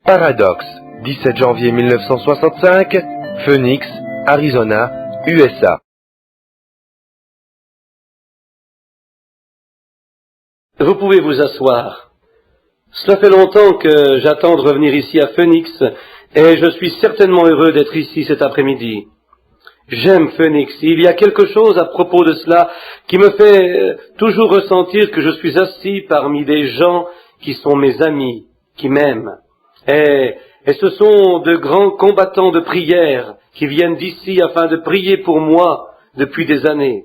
Paradoxe, 17 janvier 1965, Phoenix, Arizona, USA. Vous pouvez vous asseoir. Cela fait longtemps que j'attends de revenir ici à Phoenix et je suis certainement heureux d'être ici cet après-midi. J'aime Phoenix. Il y a quelque chose à propos de cela qui me fait toujours ressentir que je suis assis parmi des gens qui sont mes amis, qui m'aiment. Et ce sont de grands combattants de prière qui viennent d'ici afin de prier pour moi depuis des années.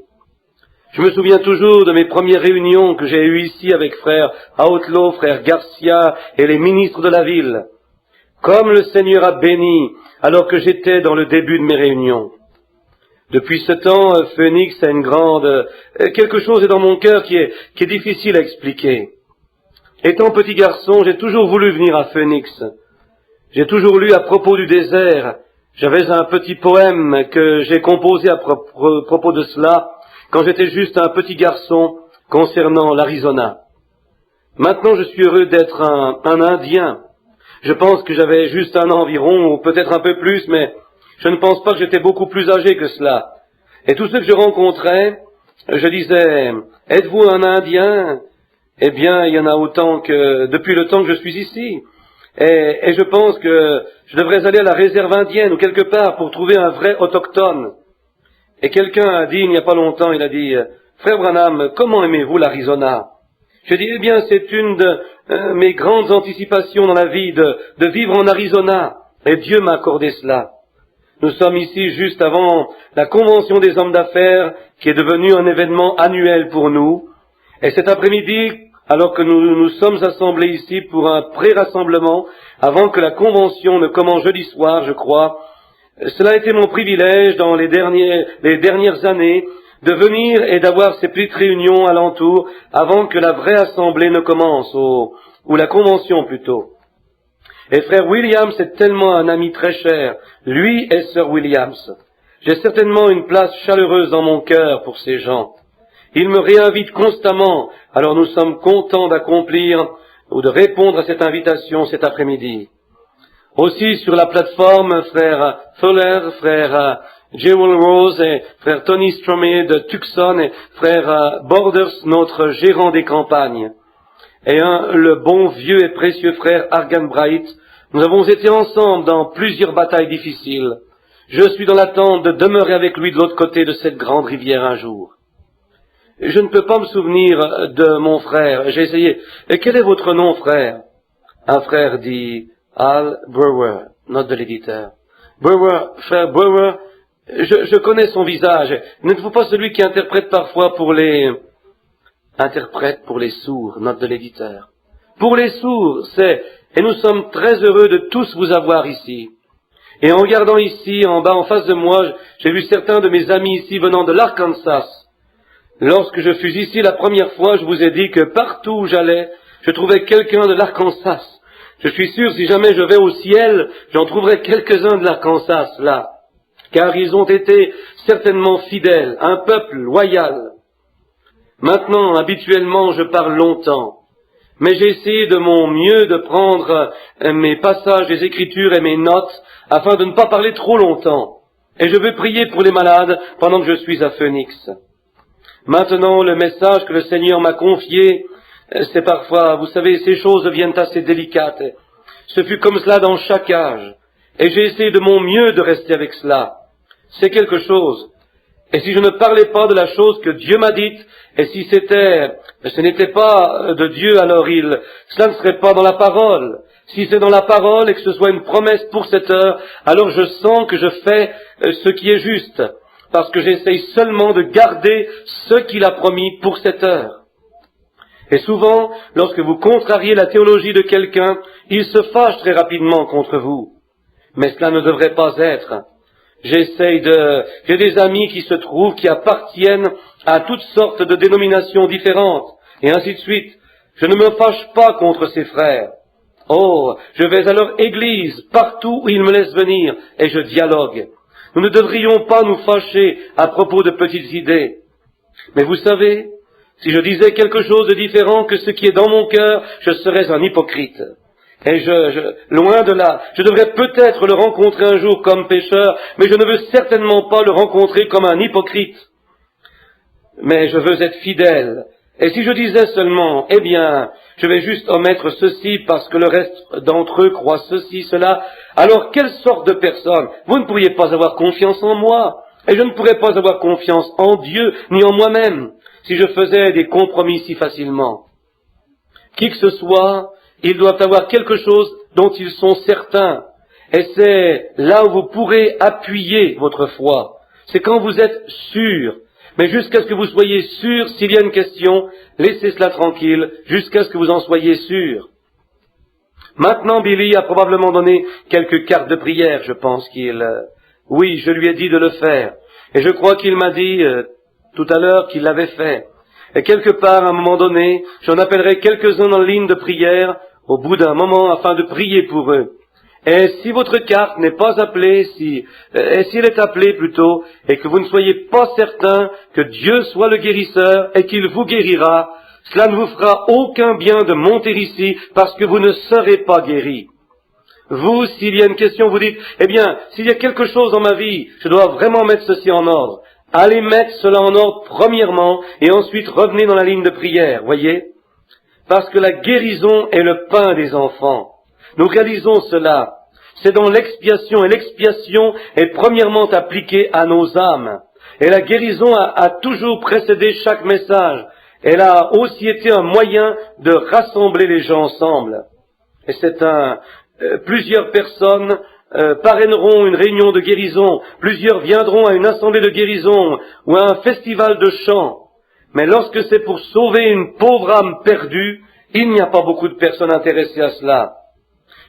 Je me souviens toujours de mes premières réunions que j'ai eues ici avec frère Outlaw, frère Garcia et les ministres de la ville. Comme le Seigneur a béni alors que j'étais dans le début de mes réunions. Depuis ce temps, Phoenix a une grande... quelque chose est dans mon cœur qui est difficile à expliquer. Étant petit garçon, j'ai toujours voulu venir à Phoenix. J'ai toujours lu à propos du désert. J'avais un petit poème que j'ai composé à propos de cela quand j'étais juste un petit garçon concernant l'Arizona. Maintenant, je suis heureux d'être un Indien. Je pense que j'avais juste un an environ, ou peut-être un peu plus, mais je ne pense pas que j'étais beaucoup plus âgé que cela. Et tous ceux que je rencontrais, je disais, « Êtes-vous un Indien ?» Eh bien, il y en a autant que depuis le temps que je suis ici. Et je pense que je devrais aller à la réserve indienne ou quelque part pour trouver un vrai autochtone. Et quelqu'un a dit, il n'y a pas longtemps, il a dit, « Frère Branham, comment aimez-vous l'Arizona ?» Je dis, eh bien, c'est une de mes grandes anticipations dans la vie de vivre en Arizona. Et Dieu m'a accordé cela. Nous sommes ici juste avant la Convention des hommes d'affaires qui est devenue un événement annuel pour nous. Et cet après-midi, alors que nous sommes assemblés ici pour un pré-rassemblement, avant que la Convention ne commence jeudi soir, je crois, cela a été mon privilège dans les dernières années de venir et d'avoir ces petites réunions alentour avant que la vraie assemblée ne commence, ou la Convention plutôt. Et frère Williams est tellement un ami très cher, lui et sœur Williams. J'ai certainement une place chaleureuse dans mon cœur pour ces gens. Ils me réinvitent constamment, alors nous sommes contents d'accomplir ou de répondre à cette invitation cet après-midi. Aussi sur la plateforme, frère Fuller, frère Jewel Rose et frère Tony Stromey de Tucson et frère Borders, notre gérant des campagnes. Et le bon vieux et précieux frère Argan Bright. Nous avons été ensemble dans plusieurs batailles difficiles. Je suis dans l'attente de demeurer avec lui de l'autre côté de cette grande rivière un jour. Je ne peux pas me souvenir de mon frère. J'ai essayé. Et quel est votre nom, frère? Un frère dit Al Brewer, note de l'éditeur. Brewer, frère Brewer, je connais son visage. N'êtes-vous pas celui qui interprète parfois pour les sourds, note de l'éditeur. Pour les sourds, et nous sommes très heureux de tous vous avoir ici. Et en regardant ici, en bas, en face de moi, j'ai vu certains de mes amis ici venant de l'Arkansas. Lorsque je fus ici la première fois, je vous ai dit que partout où j'allais, je trouvais quelqu'un de l'Arkansas. Je suis sûr, si jamais je vais au ciel, j'en trouverai quelques-uns de l'Arkansas, là. Car ils ont été certainement fidèles, un peuple loyal. Maintenant, habituellement, je parle longtemps. Mais j'ai essayé de mon mieux de prendre mes passages des Écritures et mes notes afin de ne pas parler trop longtemps. Et je veux prier pour les malades pendant que je suis à Phoenix. Maintenant, le message que le Seigneur m'a confié, c'est parfois, vous savez, ces choses deviennent assez délicates. Ce fut comme cela dans chaque âge. Et j'ai essayé de mon mieux de rester avec cela. C'est quelque chose. Et si je ne parlais pas de la chose que Dieu m'a dite, et si ce n'était pas de Dieu, alors cela ne serait pas dans la parole. Si c'est dans la parole et que ce soit une promesse pour cette heure, alors je sens que je fais ce qui est juste, parce que j'essaye seulement de garder ce qu'il a promis pour cette heure. Et souvent, lorsque vous contrariez la théologie de quelqu'un, il se fâche très rapidement contre vous. Mais cela ne devrait pas être. J'ai des amis qui appartiennent à toutes sortes de dénominations différentes, et ainsi de suite. Je ne me fâche pas contre ces frères. Oh, je vais à leur église, partout où ils me laissent venir, et je dialogue. Nous ne devrions pas nous fâcher à propos de petites idées. Mais vous savez, si je disais quelque chose de différent que ce qui est dans mon cœur, je serais un hypocrite. Et loin de là, je devrais peut-être le rencontrer un jour comme pécheur, mais je ne veux certainement pas le rencontrer comme un hypocrite. Mais je veux être fidèle. Et si je disais seulement, eh bien, je vais juste omettre ceci parce que le reste d'entre eux croient ceci, cela, alors quelle sorte de personne? Vous ne pourriez pas avoir confiance en moi, et je ne pourrais pas avoir confiance en Dieu, ni en moi-même, si je faisais des compromis si facilement. Qui que ce soit, ils doivent avoir quelque chose dont ils sont certains. Et c'est là où vous pourrez appuyer votre foi. C'est quand vous êtes sûr. Mais jusqu'à ce que vous soyez sûr, s'il y a une question, laissez cela tranquille, jusqu'à ce que vous en soyez sûr. Maintenant, Billy a probablement donné quelques cartes de prière, je pense oui, je lui ai dit de le faire. Et je crois qu'il m'a dit tout à l'heure qu'il l'avait fait. Et quelque part, à un moment donné, j'en appellerai quelques-uns en ligne de prière au bout d'un moment afin de prier pour eux. Et si votre carte n'est pas appelée, si elle est appelée plutôt, et que vous ne soyez pas certain que Dieu soit le guérisseur et qu'il vous guérira, cela ne vous fera aucun bien de monter ici parce que vous ne serez pas guéri. Vous, s'il y a une question, vous dites, eh bien, s'il y a quelque chose dans ma vie, je dois vraiment mettre ceci en ordre. Allez mettre cela en ordre premièrement et ensuite revenez dans la ligne de prière, voyez? Parce que la guérison est le pain des enfants. Nous réalisons cela. C'est dans l'expiation, et l'expiation est premièrement appliquée à nos âmes. Et la guérison a toujours précédé chaque message. Elle a aussi été un moyen de rassembler les gens ensemble. Et plusieurs personnes parraineront une réunion de guérison, plusieurs viendront à une assemblée de guérison ou à un festival de chant. Mais lorsque c'est pour sauver une pauvre âme perdue, il n'y a pas beaucoup de personnes intéressées à cela.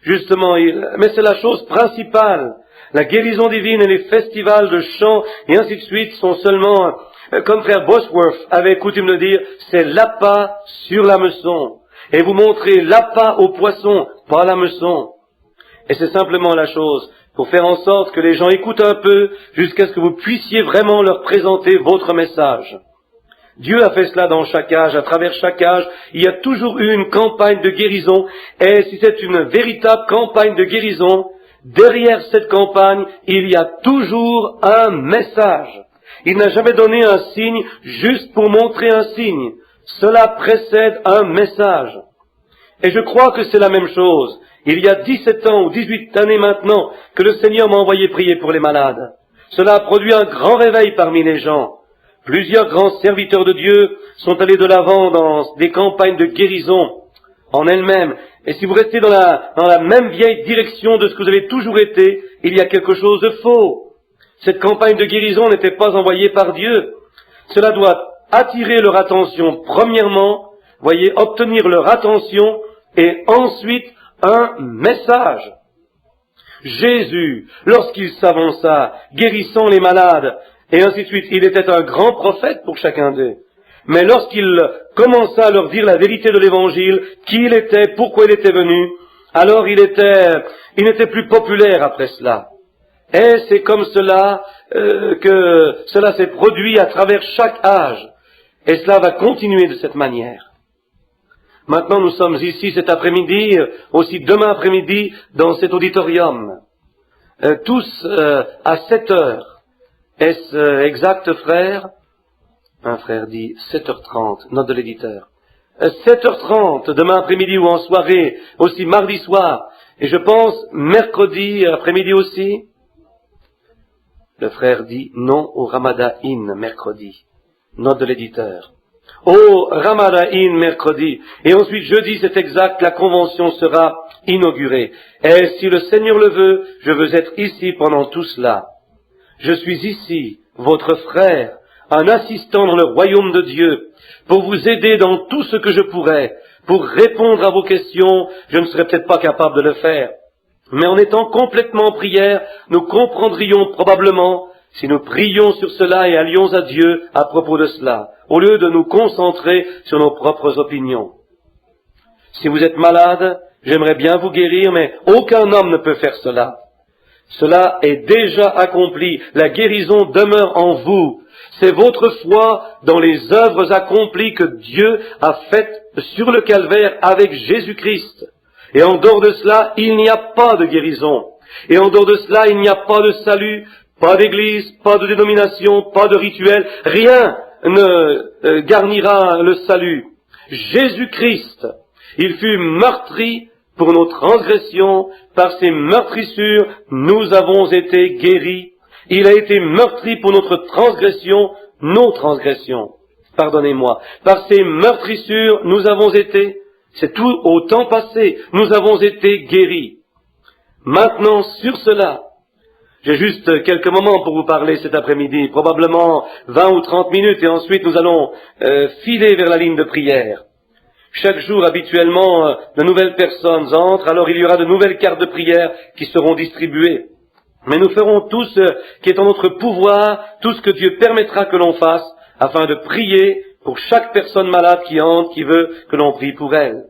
Justement, mais c'est la chose principale. La guérison divine et les festivals de chant et ainsi de suite sont seulement, comme frère Bosworth avait coutume de dire, c'est l'appât sur l'hameçon. Et vous montrez l'appât au poisson, pas l'hameçon. Et c'est simplement la chose, pour faire en sorte que les gens écoutent un peu, jusqu'à ce que vous puissiez vraiment leur présenter votre message. Dieu a fait cela dans chaque âge, à travers chaque âge, il y a toujours eu une campagne de guérison, et si c'est une véritable campagne de guérison, derrière cette campagne, il y a toujours un message. Il n'a jamais donné un signe juste pour montrer un signe. Cela précède un message. Et je crois que c'est la même chose. Il y a 17 ans ou 18 années maintenant que le Seigneur m'a envoyé prier pour les malades. Cela a produit un grand réveil parmi les gens. Plusieurs grands serviteurs de Dieu sont allés de l'avant dans des campagnes de guérison en elles-mêmes. Et si vous restez dans la même vieille direction de ce que vous avez toujours été, il y a quelque chose de faux. Cette campagne de guérison n'était pas envoyée par Dieu. Cela doit attirer leur attention premièrement, voyez, obtenir leur attention et ensuite un message. Jésus, lorsqu'il s'avança, guérissant les malades, et ainsi de suite, il était un grand prophète pour chacun d'eux. Mais lorsqu'il commença à leur dire la vérité de l'évangile, qui il était, pourquoi il était venu, alors il n'était plus populaire après cela. Et c'est comme cela que cela s'est produit à travers chaque âge. Et cela va continuer de cette manière. Maintenant, nous sommes ici cet après-midi, aussi demain après-midi, dans cet auditorium. Tous à 7 heures. Est-ce exact, frère? Un frère dit 7h30, note de l'éditeur. 7h30, demain après-midi ou en soirée, aussi mardi soir. Et je pense mercredi après-midi aussi. Le frère dit non au Ramadain mercredi. Note de l'éditeur. Au Ramadain mercredi. Et ensuite jeudi, c'est exact, la convention sera inaugurée. Et si le Seigneur le veut, je veux être ici pendant tout cela. Je suis ici, votre frère, un assistant dans le royaume de Dieu, pour vous aider dans tout ce que je pourrais, pour répondre à vos questions. Je ne serais peut-être pas capable de le faire. Mais en étant complètement en prière, nous comprendrions probablement si nous prions sur cela et allions à Dieu à propos de cela, au lieu de nous concentrer sur nos propres opinions. Si vous êtes malade, j'aimerais bien vous guérir, mais aucun homme ne peut faire cela. Cela est déjà accompli. La guérison demeure en vous. C'est votre foi dans les œuvres accomplies que Dieu a faites sur le calvaire avec Jésus-Christ. Et en dehors de cela, il n'y a pas de guérison. Et en dehors de cela, il n'y a pas de salut, pas d'église, pas de dénomination, pas de rituel. Rien ne garnira le salut. Jésus-Christ, il fut meurtri pour nos transgressions. Par ses meurtrissures, nous avons été guéris. Il a été meurtri pour notre transgression, nos transgressions. Pardonnez-moi. Par ses meurtrissures, nous avons été, c'est tout au temps passé, nous avons été guéris. Maintenant, sur cela, j'ai juste quelques moments pour vous parler cet après-midi, probablement 20 ou 30 minutes, et ensuite nous allons filer vers la ligne de prière. Chaque jour, habituellement, de nouvelles personnes entrent, alors il y aura de nouvelles cartes de prière qui seront distribuées. Mais nous ferons tout ce qui est en notre pouvoir, tout ce que Dieu permettra que l'on fasse, afin de prier pour chaque personne malade qui entre, qui veut que l'on prie pour elle.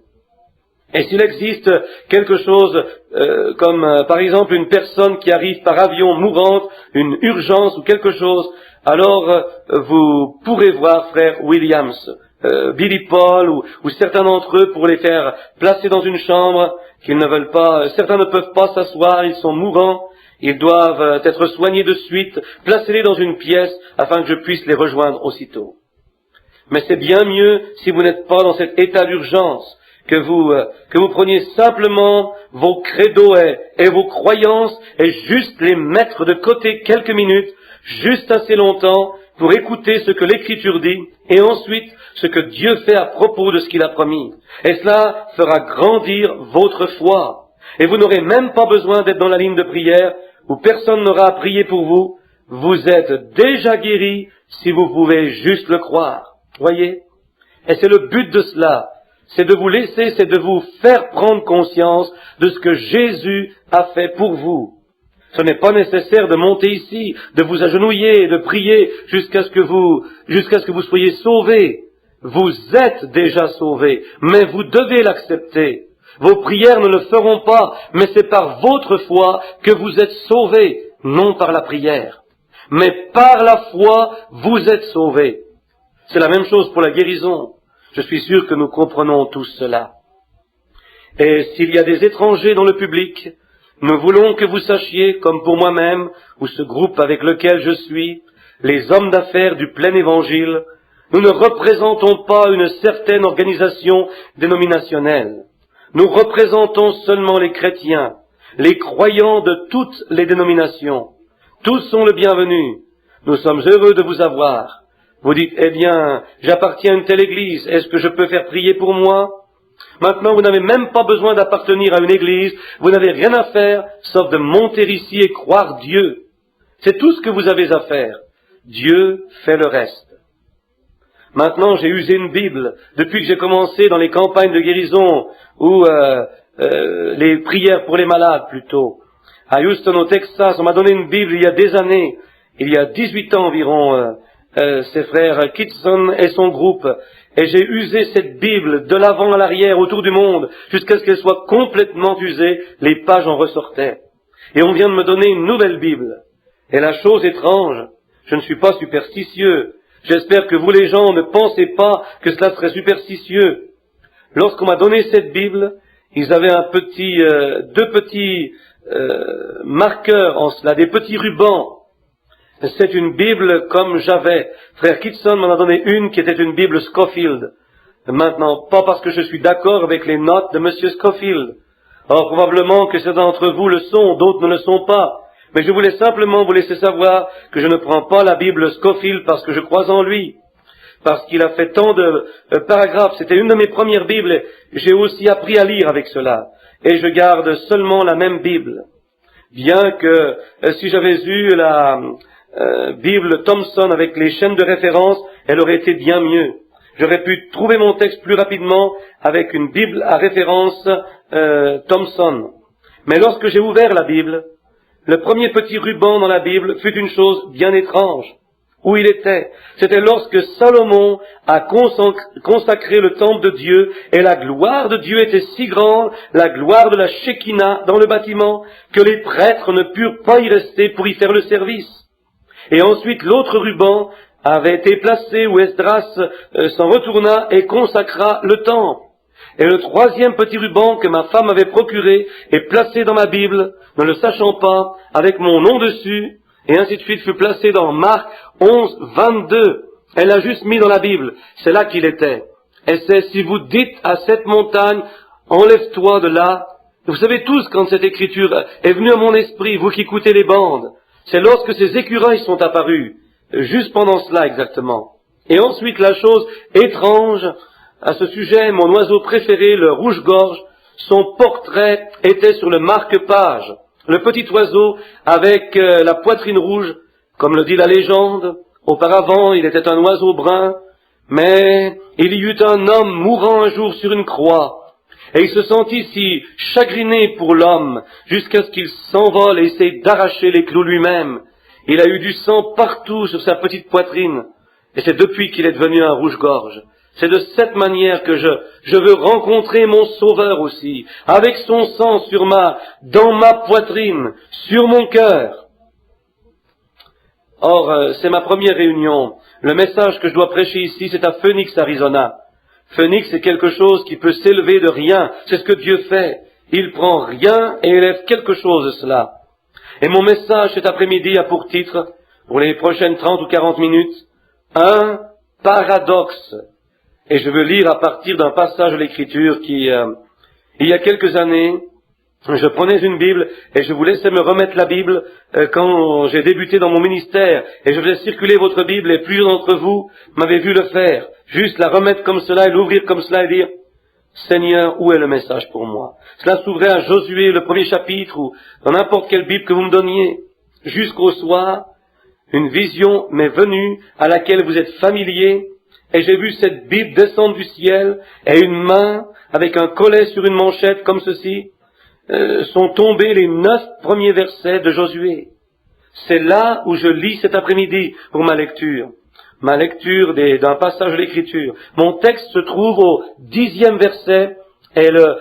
Et s'il existe quelque chose comme par exemple une personne qui arrive par avion mourante, une urgence ou quelque chose, alors vous pourrez voir frère Williams, Billy Paul ou certains d'entre eux pour les faire placer dans une chambre qu'ils ne veulent pas, certains ne peuvent pas s'asseoir, ils sont mourants, ils doivent être soignés de suite, placez-les dans une pièce afin que je puisse les rejoindre aussitôt. Mais c'est bien mieux si vous n'êtes pas dans cet état d'urgence, que vous preniez simplement vos credos et vos croyances et juste les mettre de côté quelques minutes, juste assez longtemps pour écouter ce que l'Écriture dit et ensuite ce que Dieu fait à propos de ce qu'il a promis. Et cela fera grandir votre foi. Et vous n'aurez même pas besoin d'être dans la ligne de prière où personne n'aura à prier pour vous. Vous êtes déjà guéri si vous pouvez juste le croire. Voyez? Et c'est le but de cela. C'est de vous laisser, c'est de vous faire prendre conscience de ce que Jésus a fait pour vous. Ce n'est pas nécessaire de monter ici, de vous agenouiller, de prier jusqu'à ce que vous soyez sauvés. Vous êtes déjà sauvés, mais vous devez l'accepter. Vos prières ne le feront pas, mais c'est par votre foi que vous êtes sauvés, non par la prière. Mais par la foi, vous êtes sauvés. C'est la même chose pour la guérison. Je suis sûr que nous comprenons tous cela. Et s'il y a des étrangers dans le public, nous voulons que vous sachiez, comme pour moi-même, ou ce groupe avec lequel je suis, les hommes d'affaires du plein évangile, nous ne représentons pas une certaine organisation dénominationnelle. Nous représentons seulement les chrétiens, les croyants de toutes les dénominations. Tous sont le bienvenu. Nous sommes heureux de vous avoir. Vous dites, eh bien, j'appartiens à une telle église, est-ce que je peux faire prier pour moi? Maintenant, vous n'avez même pas besoin d'appartenir à une église, vous n'avez rien à faire, sauf de monter ici et croire Dieu. C'est tout ce que vous avez à faire. Dieu fait le reste. Maintenant, j'ai usé une Bible, depuis que j'ai commencé dans les campagnes de guérison, ou les prières pour les malades, plutôt. À Houston, au Texas, on m'a donné une Bible il y a des années, il y a 18 ans environ, ses frères Kitson et son groupe, et j'ai usé cette Bible de l'avant à l'arrière autour du monde jusqu'à ce qu'elle soit complètement usée, les pages en ressortaient. Et on vient de me donner une nouvelle Bible. Et la chose étrange, je ne suis pas superstitieux. J'espère que vous les gens ne pensez pas que cela serait superstitieux. Lorsqu'on m'a donné cette Bible, ils avaient deux petits marqueurs en cela, des petits rubans. C'est une Bible comme j'avais. Frère Kitson m'en a donné une qui était une Bible Scofield. Maintenant, pas parce que je suis d'accord avec les notes de Monsieur Scofield. Or, probablement que certains d'entre vous le sont, d'autres ne le sont pas. Mais je voulais simplement vous laisser savoir que je ne prends pas la Bible Scofield parce que je crois en lui. Parce qu'il a fait tant de paragraphes. C'était une de mes premières Bibles. J'ai aussi appris à lire avec cela. Et je garde seulement la même Bible. Bien que si j'avais eu la Bible Thompson avec les chaînes de référence, elle aurait été bien mieux. J'aurais pu trouver mon texte plus rapidement avec une Bible à référence Thompson. Mais lorsque j'ai ouvert la Bible, le premier petit ruban dans la Bible fut une chose bien étrange. Où il était? C'était lorsque Salomon a consacré le temple de Dieu et la gloire de Dieu était si grande, la gloire de la Shekinah dans le bâtiment, que les prêtres ne purent pas y rester pour y faire le service. Et ensuite l'autre ruban avait été placé où Esdras s'en retourna et consacra le temple. Et le troisième petit ruban que ma femme avait procuré est placé dans ma Bible, ne le sachant pas, avec mon nom dessus, et ainsi de suite fut placé dans Marc 11, 22. Elle l'a juste mis dans la Bible. C'est là qu'il était. Et c'est si vous dites à cette montagne, enlève-toi de là. Vous savez tous quand cette écriture est venue à mon esprit, vous qui écoutez les bandes. C'est lorsque ces écureuils sont apparus. Juste pendant cela exactement. Et ensuite la chose étrange à ce sujet, mon oiseau préféré, le rouge-gorge, son portrait était sur le marque-page. Le petit oiseau avec la poitrine rouge, comme le dit la légende. Auparavant, il était un oiseau brun, mais il y eut un homme mourant un jour sur une croix. Et il se sentit si chagriné pour l'homme, jusqu'à ce qu'il s'envole et essaie d'arracher les clous lui-même. Il a eu du sang partout sur sa petite poitrine. Et c'est depuis qu'il est devenu un rouge-gorge. C'est de cette manière que je veux rencontrer mon Sauveur aussi, avec son sang dans ma poitrine, sur mon cœur. Or, c'est ma première réunion. Le message que je dois prêcher ici, c'est à Phoenix, Arizona. Phoenix, c'est quelque chose qui peut s'élever de rien. C'est ce que Dieu fait. Il prend rien et élève quelque chose de cela. Et mon message cet après-midi a pour titre, pour les prochaines 30 ou 40 minutes, un paradoxe. Et je veux lire à partir d'un passage de l'Écriture qui, il y a quelques années, je prenais une Bible et je vous laissais me remettre la Bible quand j'ai débuté dans mon ministère. Et je faisais circuler votre Bible et plusieurs d'entre vous m'avaient vu le faire. Juste la remettre comme cela et l'ouvrir comme cela et dire « Seigneur, où est le message pour moi ?» Cela s'ouvrait à Josué, le premier chapitre, ou dans n'importe quelle Bible que vous me donniez. Jusqu'au soir, une vision m'est venue à laquelle vous êtes familiers. Et j'ai vu cette Bible descendre du ciel, et une main, avec un collet sur une manchette comme ceci, sont tombés les 9 premiers versets de Josué. C'est là où je lis cet après-midi pour ma lecture. Ma lecture d'un passage de l'Écriture. Mon texte se trouve au 10e verset, et le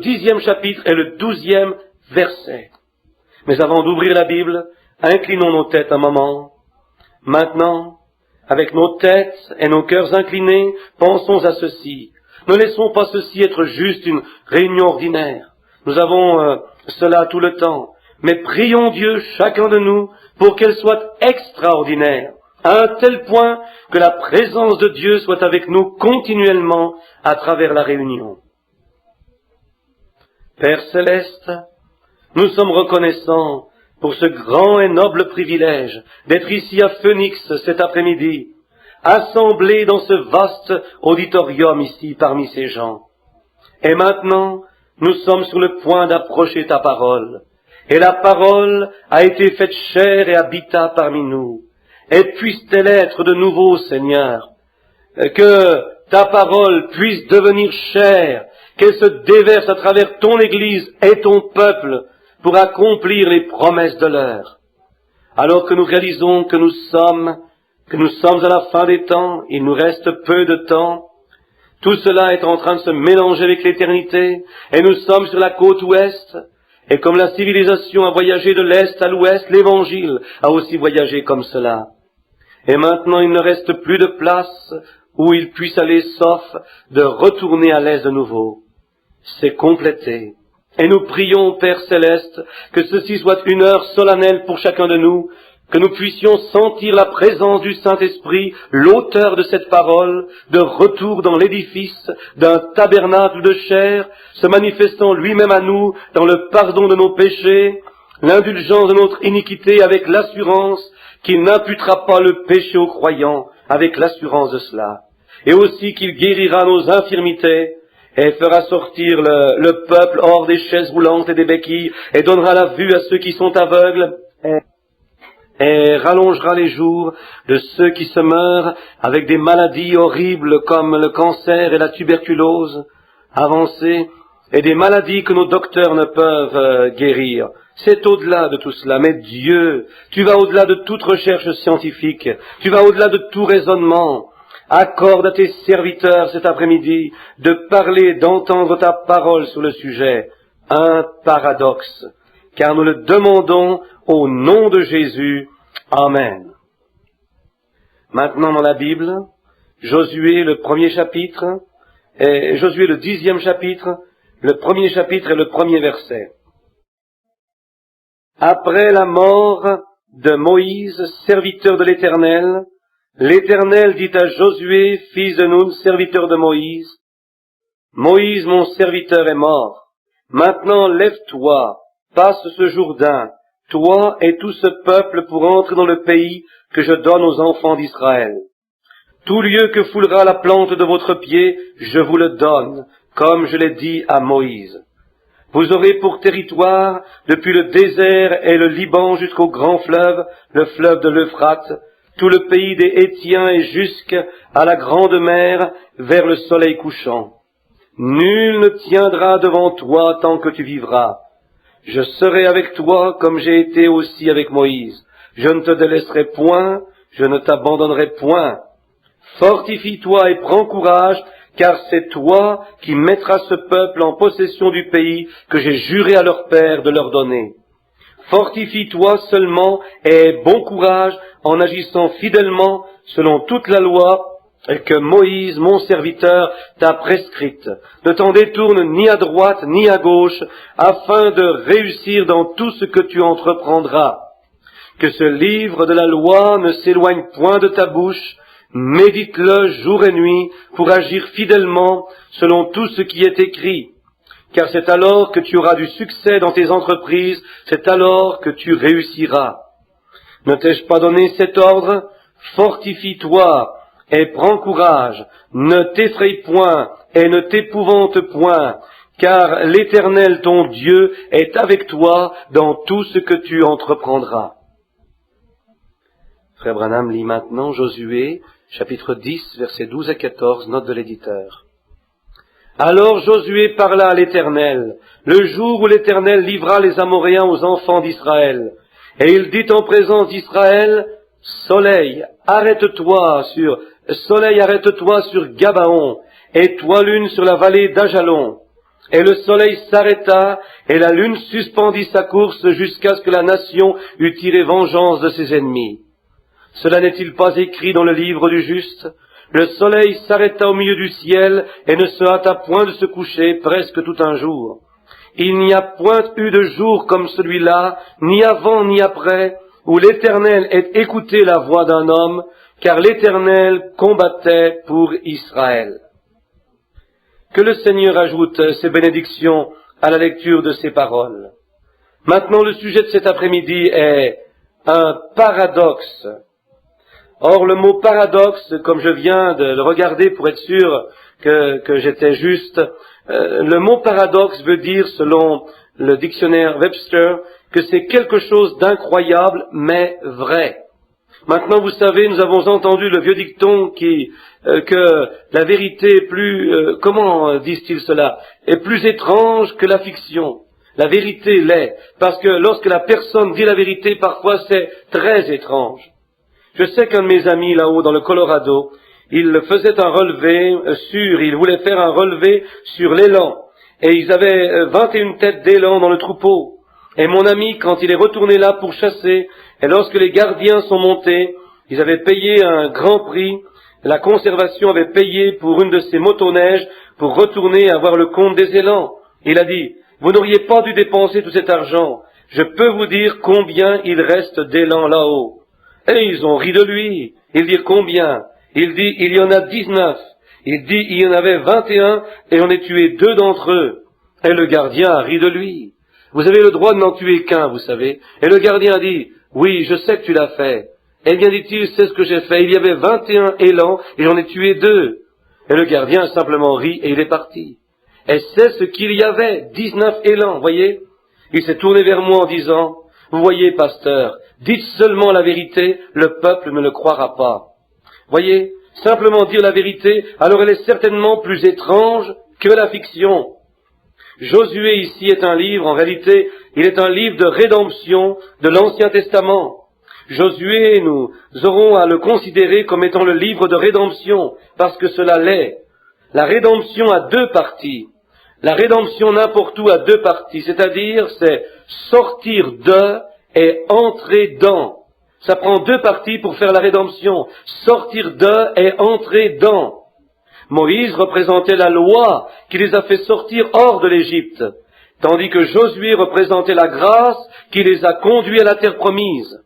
10e chapitre et le 12e verset. Mais avant d'ouvrir la Bible, inclinons nos têtes un moment. Maintenant, avec nos têtes et nos cœurs inclinés, pensons à ceci. Ne laissons pas ceci être juste une réunion ordinaire. Nous avons cela tout le temps. Mais prions Dieu, chacun de nous, pour qu'elle soit extraordinaire, à un tel point que la présence de Dieu soit avec nous continuellement à travers la réunion. Père céleste, nous sommes reconnaissants pour ce grand et noble privilège d'être ici à Phoenix cet après-midi, assemblés dans ce vaste auditorium ici parmi ces gens. Et maintenant, nous sommes sur le point d'approcher ta parole. Et la parole a été faite chair et habita parmi nous. Et puisse-t-elle être de nouveau, Seigneur, que ta parole puisse devenir chair, qu'elle se déverse à travers ton Église et ton peuple pour accomplir les promesses de l'heure. Alors que nous réalisons que nous sommes à la fin des temps, il nous reste peu de temps, tout cela est en train de se mélanger avec l'éternité, et nous sommes sur la côte ouest, et comme la civilisation a voyagé de l'est à l'ouest, l'Évangile a aussi voyagé comme cela. Et maintenant il ne reste plus de place où il puisse aller sauf de retourner à l'est de nouveau. C'est complété. Et nous prions, Père Céleste, que ceci soit une heure solennelle pour chacun de nous, que nous puissions sentir la présence du Saint-Esprit, l'auteur de cette parole, de retour dans l'édifice d'un tabernacle de chair, se manifestant lui-même à nous dans le pardon de nos péchés, l'indulgence de notre iniquité avec l'assurance qu'il n'imputera pas le péché aux croyants, avec l'assurance de cela, et aussi qu'il guérira nos infirmités, et fera sortir le peuple hors des chaises roulantes et des béquilles, et donnera la vue à ceux qui sont aveugles, et rallongera les jours de ceux qui se meurent avec des maladies horribles comme le cancer et la tuberculose avancée, et des maladies que nos docteurs ne peuvent guérir. C'est au-delà de tout cela, mais Dieu, tu vas au-delà de toute recherche scientifique, tu vas au-delà de tout raisonnement. Accorde à tes serviteurs cet après-midi de parler, d'entendre ta parole sur le sujet, un paradoxe, car nous le demandons au nom de Jésus. Amen. Maintenant dans la Bible, Josué, le premier chapitre, Et Josué le 10e chapitre, le 1er chapitre et le 1er verset. Après la mort de Moïse, serviteur de l'Éternel, l'Éternel dit à Josué, fils de Nun, serviteur de Moïse, Moïse, mon serviteur, est mort. Maintenant, lève-toi, passe ce Jourdain, toi et tout ce peuple, pour entrer dans le pays que je donne aux enfants d'Israël. Tout lieu que foulera la plante de votre pied, je vous le donne, comme je l'ai dit à Moïse. Vous aurez pour territoire, depuis le désert et le Liban jusqu'au grand fleuve, le fleuve de l'Euphrate, tout le pays des Hétiens et jusqu'à la grande mer, vers le soleil couchant. Nul ne tiendra devant toi tant que tu vivras. Je serai avec toi comme j'ai été aussi avec Moïse. Je ne te délaisserai point, je ne t'abandonnerai point. Fortifie-toi et prends courage, car c'est toi qui mettras ce peuple en possession du pays que j'ai juré à leur père de leur donner. Fortifie-toi seulement et aie bon courage en agissant fidèlement selon toute la loi que Moïse, mon serviteur, t'a prescrite. Ne t'en détourne ni à droite ni à gauche, afin de réussir dans tout ce que tu entreprendras. Que ce livre de la loi ne s'éloigne point de ta bouche, médite-le jour et nuit pour agir fidèlement selon tout ce qui est écrit. Car c'est alors que tu auras du succès dans tes entreprises, c'est alors que tu réussiras. Ne t'ai-je pas donné cet ordre? Fortifie-toi et prends courage, ne t'effraie point et ne t'épouvante point, car l'Éternel ton Dieu est avec toi dans tout ce que tu entreprendras. Frère Branham lit maintenant Josué, chapitre 10, versets 12 à 14, note de l'éditeur. Alors Josué parla à l'Éternel, le jour où l'Éternel livra les Amoréens aux enfants d'Israël. Et il dit en présence d'Israël, Soleil, arrête-toi sur Gabaon, et toi lune sur la vallée d'Ajalon. Et le soleil s'arrêta, et la lune suspendit sa course jusqu'à ce que la nation eût tiré vengeance de ses ennemis. Cela n'est-il pas écrit dans le livre du juste? Le soleil s'arrêta au milieu du ciel et ne se hâta point de se coucher presque tout un jour. Il n'y a point eu de jour comme celui-là, ni avant ni après, où l'Éternel ait écouté la voix d'un homme, car l'Éternel combattait pour Israël. Que le Seigneur ajoute ses bénédictions à la lecture de ces paroles. Maintenant, le sujet de cet après-midi est un paradoxe. Or, le mot paradoxe, comme je viens de le regarder pour être sûr que j'étais juste, le mot paradoxe veut dire, selon le dictionnaire Webster, que c'est quelque chose d'incroyable, mais vrai. Maintenant, vous savez, nous avons entendu le vieux dicton que la vérité est plus, comment disent-ils cela, est plus étrange que la fiction. La vérité l'est, parce que lorsque la personne dit la vérité, parfois c'est très étrange. Je sais qu'un de mes amis là-haut dans le Colorado, il faisait un relevé il voulait faire un relevé sur l'élan. Et ils avaient 21 têtes d'élan dans le troupeau. Et mon ami, quand il est retourné là pour chasser, et lorsque les gardiens sont montés, ils avaient payé un grand prix, la conservation avait payé pour une de ces motoneiges pour retourner avoir le compte des élans. Il a dit, vous n'auriez pas dû dépenser tout cet argent. Je peux vous dire combien il reste d'élans là-haut. Et ils ont ri de lui. Il dit combien? Il dit, il y en a 19. Il dit, il y en avait 21 et on a tué 2 d'entre eux. Et le gardien a ri de lui. Vous avez le droit de n'en tuer qu'un, vous savez. Et le gardien a dit, oui, je sais que tu l'as fait. Eh bien, dit-il, c'est ce que j'ai fait. Il y avait 21 élans et j'en ai tué 2. Et le gardien a simplement ri et il est parti. Et c'est ce qu'il y avait, 19 élans, voyez. Il s'est tourné vers moi en disant, vous voyez, pasteur, dites seulement la vérité, le peuple ne le croira pas. Voyez, simplement dire la vérité, alors elle est certainement plus étrange que la fiction. Josué ici est un livre, en réalité, il est un livre de rédemption de l'Ancien Testament. Josué, nous aurons à le considérer comme étant le livre de rédemption, parce que cela l'est. La rédemption a 2 parties. La rédemption n'importe où a 2 parties, c'est-à-dire c'est sortir de et entrer dans. Ça prend 2 parties pour faire la rédemption. Sortir de et entrer dans. Moïse représentait la loi qui les a fait sortir hors de l'Égypte, tandis que Josué représentait la grâce qui les a conduits à la terre promise.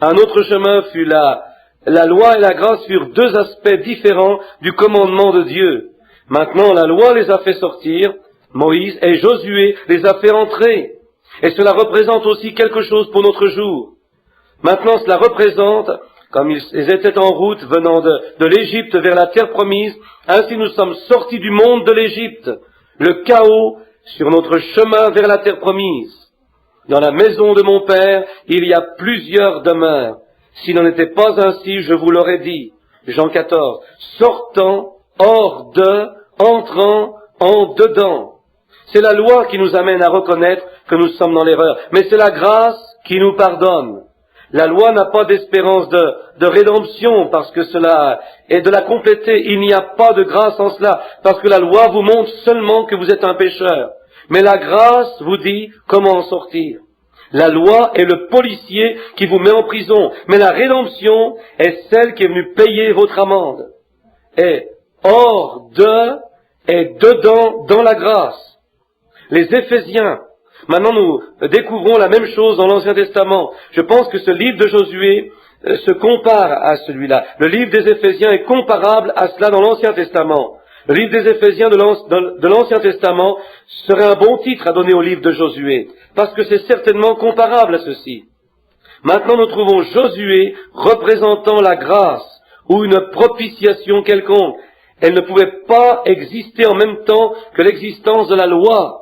Un autre chemin fut la loi et la grâce furent deux aspects différents du commandement de Dieu. Maintenant, la loi les a fait sortir, Moïse et Josué les a fait entrer. Et cela représente aussi quelque chose pour notre jour. Maintenant, cela représente, comme ils étaient en route venant de l'Égypte vers la terre promise, ainsi nous sommes sortis du monde de l'Égypte, le chaos sur notre chemin vers la terre promise. Dans la maison de mon Père, il y a plusieurs demeures. S'il n'en était pas ainsi, je vous l'aurais dit. Jean 14. Sortant, hors de, entrant, en dedans. C'est la loi qui nous amène à reconnaître que nous sommes dans l'erreur. Mais c'est la grâce qui nous pardonne. La loi n'a pas d'espérance de rédemption parce que cela est de la compléter. Il n'y a pas de grâce en cela parce que la loi vous montre seulement que vous êtes un pécheur. Mais la grâce vous dit comment en sortir. La loi est le policier qui vous met en prison, mais la rédemption est celle qui est venue payer votre amende. Et hors de et dedans dans la grâce. Les Éphésiens, maintenant nous découvrons la même chose dans l'Ancien Testament. Je pense que ce livre de Josué se compare à celui-là. Le livre des Éphésiens est comparable à cela dans l'Ancien Testament. Le livre des Éphésiens de l'Ancien Testament serait un bon titre à donner au livre de Josué, parce que c'est certainement comparable à ceci. Maintenant, nous trouvons Josué représentant la grâce, ou une propitiation quelconque. Elle ne pouvait pas exister en même temps que l'existence de la loi.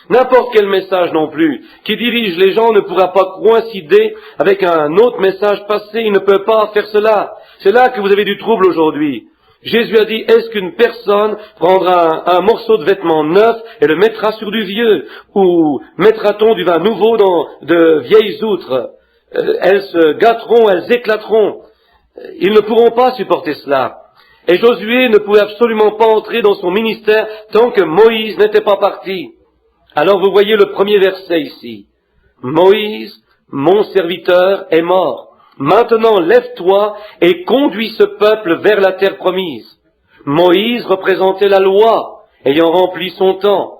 N'importe quel message non plus, qui dirige les gens ne pourra pas coïncider avec un autre message passé, il ne peut pas faire cela. C'est là que vous avez du trouble aujourd'hui. Jésus a dit, est-ce qu'une personne prendra un morceau de vêtement neuf et le mettra sur du vieux? Ou mettra-t-on du vin nouveau dans de vieilles outres? Elles se gâteront, elles éclateront. Ils ne pourront pas supporter cela. Et Josué ne pouvait absolument pas entrer dans son ministère tant que Moïse n'était pas parti. Alors vous voyez le premier verset ici. Moïse, mon serviteur, est mort. Maintenant, lève-toi et conduis ce peuple vers la terre promise. Moïse représentait la loi, ayant rempli son temps.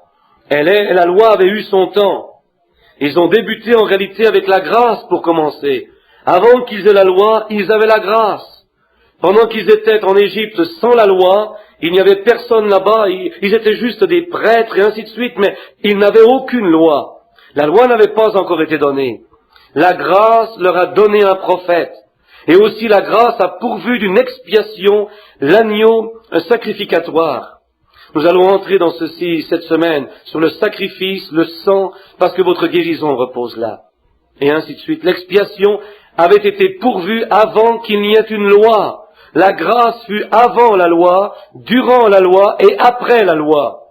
La loi avait eu son temps. Ils ont débuté en réalité avec la grâce pour commencer. Avant qu'ils aient la loi, ils avaient la grâce. Pendant qu'ils étaient en Égypte sans la loi, il n'y avait personne là-bas, ils étaient juste des prêtres et ainsi de suite, mais ils n'avaient aucune loi. La loi n'avait pas encore été donnée. La grâce leur a donné un prophète. Et aussi la grâce a pourvu d'une expiation l'agneau sacrificatoire. Nous allons entrer dans ceci cette semaine, sur le sacrifice, le sang, parce que votre guérison repose là. Et ainsi de suite. L'expiation avait été pourvue avant qu'il n'y ait une loi. La grâce fut avant la loi, durant la loi et après la loi.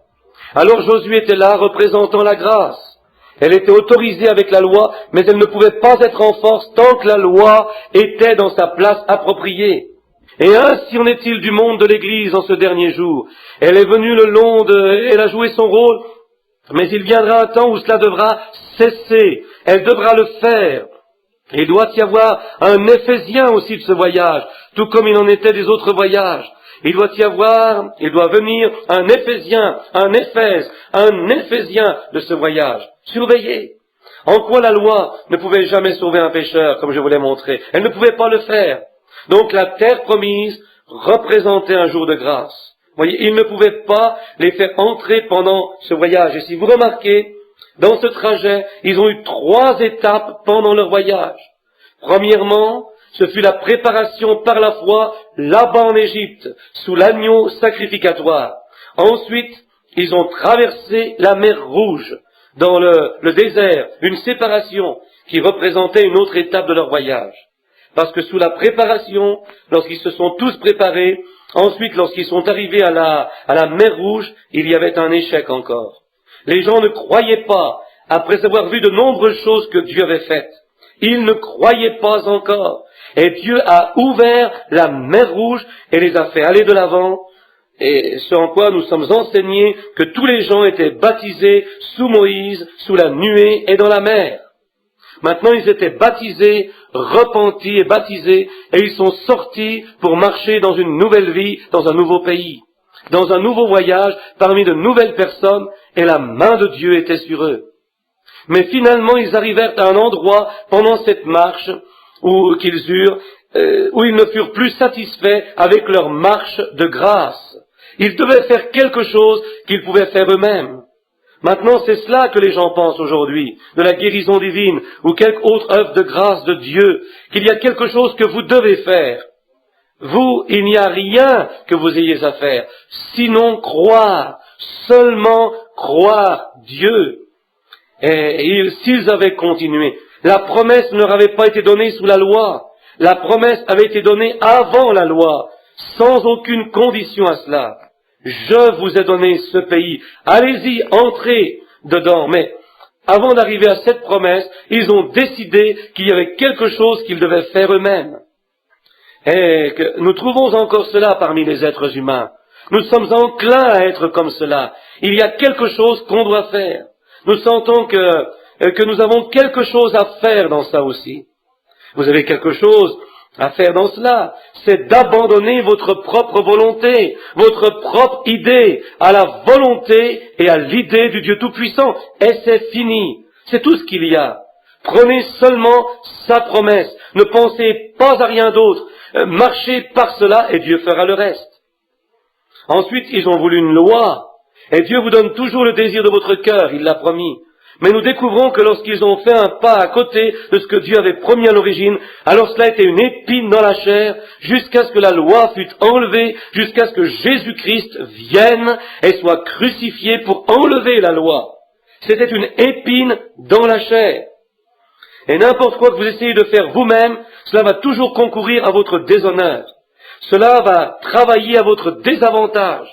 Alors Josué était là représentant la grâce. Elle était autorisée avec la loi, mais elle ne pouvait pas être en force tant que la loi était dans sa place appropriée. Et ainsi en est-il du monde de l'Église en ce dernier jour. Elle est venue elle a joué son rôle, mais il viendra un temps où cela devra cesser. Elle devra le faire. Et il doit y avoir un Éphésien aussi de ce voyage, tout comme il en était des autres voyages. Il doit venir un Éphésien, un Éphésien de ce voyage. Surveillez. En quoi la loi ne pouvait jamais sauver un pécheur, comme je vous l'ai montré. Elle ne pouvait pas le faire. Donc la terre promise représentait un jour de grâce. Vous voyez, il ne pouvait pas les faire entrer pendant ce voyage. Et si vous remarquez, dans ce trajet, ils ont eu 3 étapes pendant leur voyage. Premièrement, ce fut la préparation par la foi là-bas en Égypte, sous l'agneau sacrificatoire. Ensuite, ils ont traversé la mer Rouge, dans le désert, une séparation qui représentait une autre étape de leur voyage. Parce que sous la préparation, lorsqu'ils se sont tous préparés, ensuite lorsqu'ils sont arrivés à la mer Rouge, il y avait un échec encore. Les gens ne croyaient pas, après avoir vu de nombreuses choses que Dieu avait faites. Ils ne croyaient pas encore. Et Dieu a ouvert la mer Rouge et les a fait aller de l'avant. Et ce en quoi nous sommes enseignés que tous les gens étaient baptisés sous Moïse, sous la nuée et dans la mer. Maintenant, ils étaient baptisés, repentis et baptisés, et ils sont sortis pour marcher dans une nouvelle vie, dans un nouveau pays. dans un nouveau voyage, parmi de nouvelles personnes, et la main de Dieu était sur eux. Mais finalement, ils arrivèrent à un endroit pendant cette marche où ils ne furent plus satisfaits avec leur marche de grâce. Ils devaient faire quelque chose qu'ils pouvaient faire eux-mêmes. Maintenant, c'est cela que les gens pensent aujourd'hui, de la guérison divine ou quelque autre œuvre de grâce de Dieu, qu'il y a quelque chose que vous devez faire. Vous, il n'y a rien que vous ayez à faire, sinon croire, seulement croire Dieu. Et s'ils avaient continué, la promesse ne leur avait pas été donnée sous la loi, la promesse avait été donnée avant la loi, sans aucune condition à cela. Je vous ai donné ce pays, allez-y, entrez dedans. Mais avant d'arriver à cette promesse, ils ont décidé qu'il y avait quelque chose qu'ils devaient faire eux-mêmes. Et que nous trouvons encore cela parmi les êtres humains. Nous sommes enclins à être comme cela. Il y a quelque chose qu'on doit faire. Nous sentons que nous avons quelque chose à faire dans ça aussi. Vous avez quelque chose à faire dans cela. C'est d'abandonner votre propre volonté, votre propre idée à la volonté et à l'idée du Dieu Tout-Puissant. Et c'est fini. C'est tout ce qu'il y a. Prenez seulement sa promesse. Ne pensez pas à rien d'autre. Marchez par cela et Dieu fera le reste. Ensuite, ils ont voulu une loi. Et Dieu vous donne toujours le désir de votre cœur, il l'a promis. Mais nous découvrons que lorsqu'ils ont fait un pas à côté de ce que Dieu avait promis à l'origine, alors cela était une épine dans la chair, jusqu'à ce que la loi fût enlevée, jusqu'à ce que Jésus-Christ vienne et soit crucifié pour enlever la loi. C'était une épine dans la chair. Et n'importe quoi que vous essayez de faire vous-même, cela va toujours concourir à votre déshonneur. Cela va travailler à votre désavantage.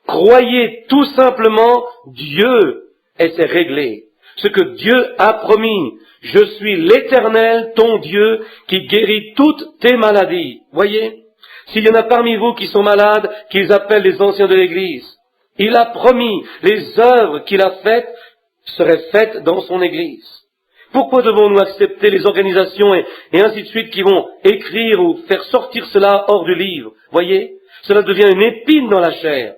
Croyez tout simplement Dieu et c'est réglé. Ce que Dieu a promis. Je suis l'Éternel, ton Dieu, qui guérit toutes tes maladies. Voyez? S'il y en a parmi vous qui sont malades, qu'ils appellent les anciens de l'Église, il a promis, les œuvres qu'il a faites seraient faites dans son Église. Pourquoi devons-nous accepter les organisations et ainsi de suite qui vont écrire ou faire sortir cela hors du livre? Voyez? Cela devient une épine dans la chair.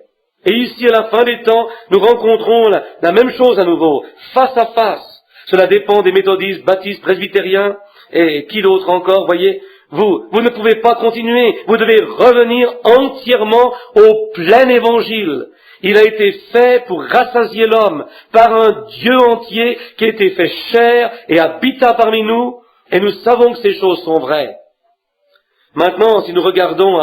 Et ici, à la fin des temps, nous rencontrons la même chose à nouveau, face à face. Cela dépend des méthodistes, baptistes, presbytériens, et qui d'autre encore, voyez. Vous ne pouvez pas continuer, vous devez revenir entièrement au plein évangile. Il a été fait pour rassasier l'homme par un Dieu entier qui a été fait chair et habita parmi nous, et nous savons que ces choses sont vraies. Maintenant, si nous regardons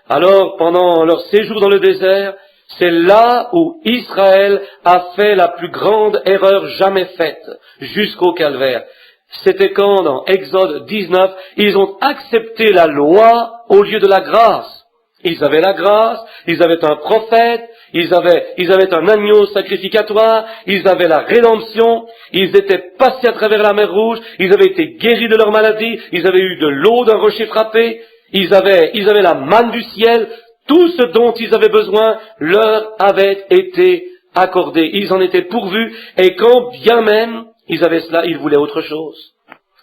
alors pendant leur séjour dans le désert, c'est là où Israël a fait la plus grande erreur jamais faite, jusqu'au calvaire. C'était quand, dans Exode 19, ils ont accepté la loi au lieu de la grâce. Ils avaient la grâce, ils avaient un prophète, ils avaient un agneau sacrificatoire, ils avaient la rédemption, ils étaient passés à travers la mer Rouge, ils avaient été guéris de leur maladie, ils avaient eu de l'eau d'un rocher frappé, ils avaient la manne du ciel. Tout ce dont ils avaient besoin leur avait été accordé. Ils en étaient pourvus, et quand bien même ils avaient cela, ils voulaient autre chose.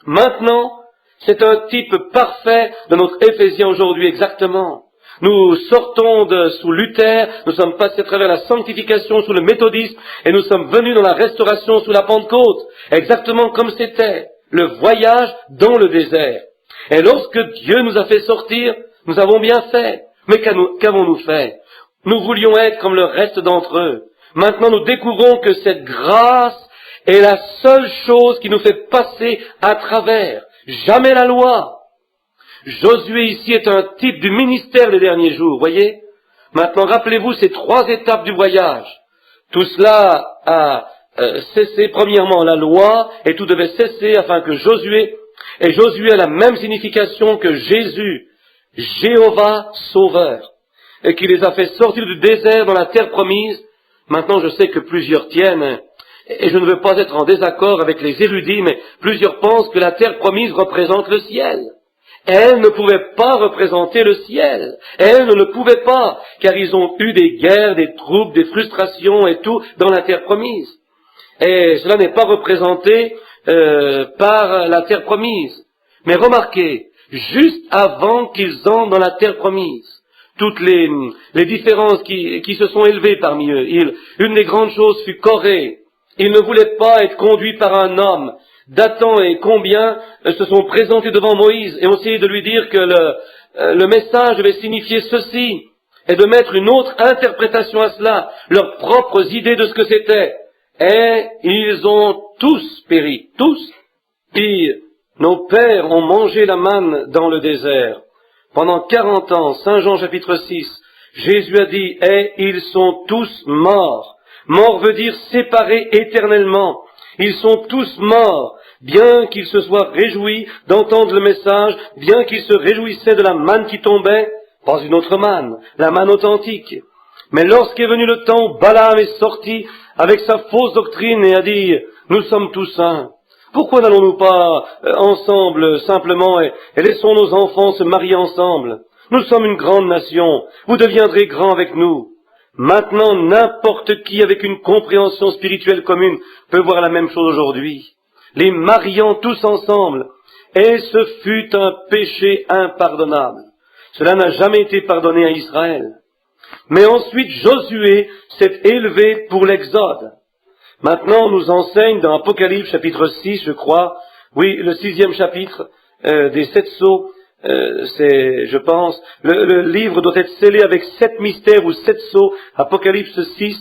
Maintenant, c'est un type parfait de notre Éphésiens aujourd'hui exactement. Nous sortons sous Luther, nous sommes passés à travers la sanctification sous le méthodisme, et nous sommes venus dans la restauration sous la Pentecôte, exactement comme c'était le voyage dans le désert. Et lorsque Dieu nous a fait sortir, nous avons bien fait. Mais qu'avons-nous fait? Nous voulions être comme le reste d'entre eux. Maintenant, nous découvrons que cette grâce est la seule chose qui nous fait passer à travers. Jamais la loi. Josué ici est un type du ministère des derniers jours, voyez? Maintenant, rappelez-vous ces 3 étapes du voyage. Tout cela a cessé, premièrement, la loi, et tout devait cesser afin que Josué a la même signification que Jésus, Jéhovah Sauveur, et qui les a fait sortir du désert dans la terre promise. Maintenant, je sais que plusieurs tiennent, et je ne veux pas être en désaccord avec les érudits, mais plusieurs pensent que la terre promise représente le ciel. Elle ne pouvait pas représenter le ciel. Elle ne le pouvait pas, car ils ont eu des guerres, des troubles, des frustrations et tout dans la terre promise. Et cela n'est pas représenté par la terre promise. Mais remarquez, juste avant qu'ils entrent dans la terre promise, toutes les différences qui se sont élevées parmi eux. Une des grandes choses fut Corée. Il ne voulait pas être conduit par un homme. Dathan et combien se sont présentés devant Moïse et ont essayé de lui dire que le message devait signifier ceci et de mettre une autre interprétation à cela, leurs propres idées de ce que c'était. Et ils ont tous péri, tous. Puis nos pères ont mangé la manne dans le désert. Pendant 40 ans, Saint Jean chapitre 6, Jésus a dit, et ils sont tous morts. Mort veut dire séparés éternellement. Ils sont tous morts, bien qu'ils se soient réjouis d'entendre le message, bien qu'ils se réjouissaient de la manne qui tombait, pas une autre manne, la manne authentique. Mais lorsqu'est venu le temps, Balaam est sorti avec sa fausse doctrine et a dit, nous sommes tous saints. Pourquoi n'allons-nous pas ensemble simplement et laissons nos enfants se marier ensemble? Nous sommes une grande nation, vous deviendrez grands avec nous. Maintenant, n'importe qui avec une compréhension spirituelle commune peut voir la même chose aujourd'hui. Les mariant tous ensemble, et ce fut un péché impardonnable. Cela n'a jamais été pardonné à Israël. Mais ensuite, Josué s'est élevé pour l'Exode. Maintenant, on nous enseigne dans Apocalypse chapitre 6, je crois, oui, le 6e chapitre des 7 sceaux, c'est, je pense, le livre doit être scellé avec 7 mystères ou 7 sceaux, Apocalypse 6,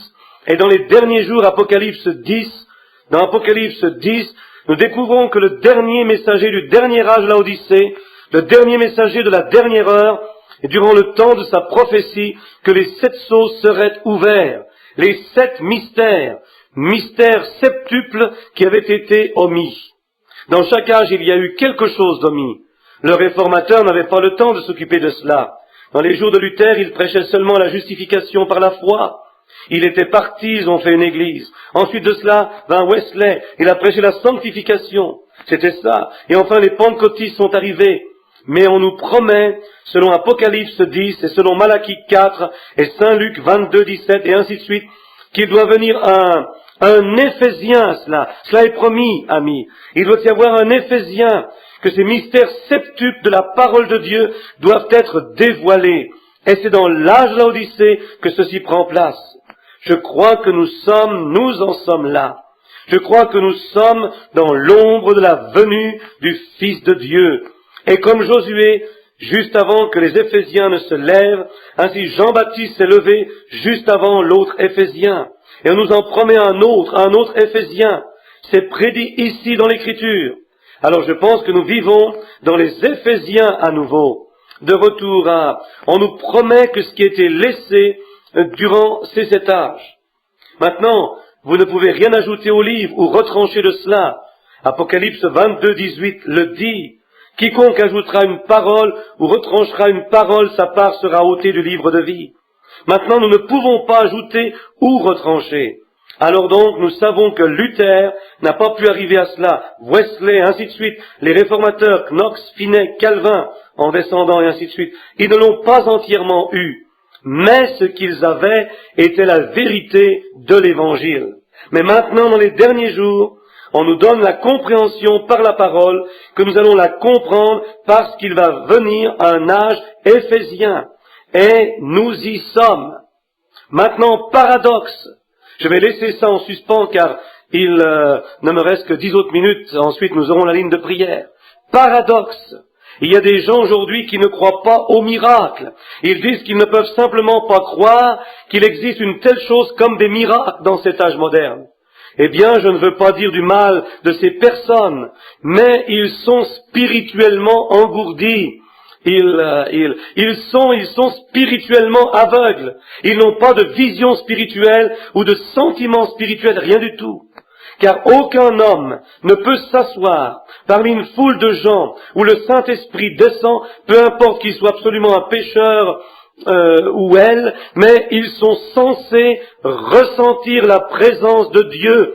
et dans les derniers jours, Apocalypse 10, dans Apocalypse 10, nous découvrons que le dernier messager du dernier âge, l'Odyssée, le dernier messager de la dernière heure, et durant le temps de sa prophétie, que les 7 sceaux seraient ouverts, les 7 mystères septuples qui avaient été omis. Dans chaque âge, il y a eu quelque chose d'omis. Le réformateur n'avait pas le temps de s'occuper de cela. Dans les jours de Luther, il prêchait seulement la justification par la foi. Il était parti, ils ont fait une église. Ensuite de cela, vint Wesley, il a prêché la sanctification. C'était ça. Et enfin, les pentecôtistes sont arrivés. Mais on nous promet, selon Apocalypse 10 et selon Malachie 4 et Saint Luc 22, 17 et ainsi de suite, qu'il doit venir un Éphésien à cela. Cela est promis, amis. Il doit y avoir un Éphésien, que ces mystères septuples de la parole de Dieu doivent être dévoilés. Et c'est dans l'âge de l'Odyssée que ceci prend place. Je crois que nous en sommes là. Je crois que nous sommes dans l'ombre de la venue du Fils de Dieu. Et comme Josué, juste avant que les Éphésiens ne se lèvent, ainsi Jean-Baptiste s'est levé juste avant l'autre Éphésien. Et on nous en promet un autre Éphésien. C'est prédit ici dans l'Écriture. Alors je pense que nous vivons dans les Éphésiens à nouveau. De retour on nous promet que ce qui a été laissé durant ces 7 âges. Maintenant, vous ne pouvez rien ajouter au livre ou retrancher de cela. Apocalypse 22, 18 le dit. Quiconque ajoutera une parole ou retranchera une parole, sa part sera ôtée du livre de vie. Maintenant, nous ne pouvons pas ajouter ou retrancher. Alors donc, nous savons que Luther n'a pas pu arriver à cela. Wesley, ainsi de suite. Les réformateurs, Knox, Finney, Calvin, en descendant et ainsi de suite. Ils ne l'ont pas entièrement eu. Mais ce qu'ils avaient était la vérité de l'Évangile. Mais maintenant, dans les derniers jours, on nous donne la compréhension par la parole, que nous allons la comprendre parce qu'il va venir un âge éphésien. Et nous y sommes. Maintenant, paradoxe. Je vais laisser ça en suspens car il ne me reste que 10 autres minutes. Ensuite, nous aurons la ligne de prière. Paradoxe. Il y a des gens aujourd'hui qui ne croient pas au miracle. Ils disent qu'ils ne peuvent simplement pas croire qu'il existe une telle chose comme des miracles dans cet âge moderne. Eh bien, je ne veux pas dire du mal de ces personnes, mais ils sont spirituellement engourdis. Ils sont spirituellement aveugles. Ils n'ont pas de vision spirituelle ou de sentiment spirituel, rien du tout. Car aucun homme ne peut s'asseoir parmi une foule de gens où le Saint-Esprit descend, peu importe qu'il soit absolument un pécheur ou elle, mais ils sont censés ressentir la présence de Dieu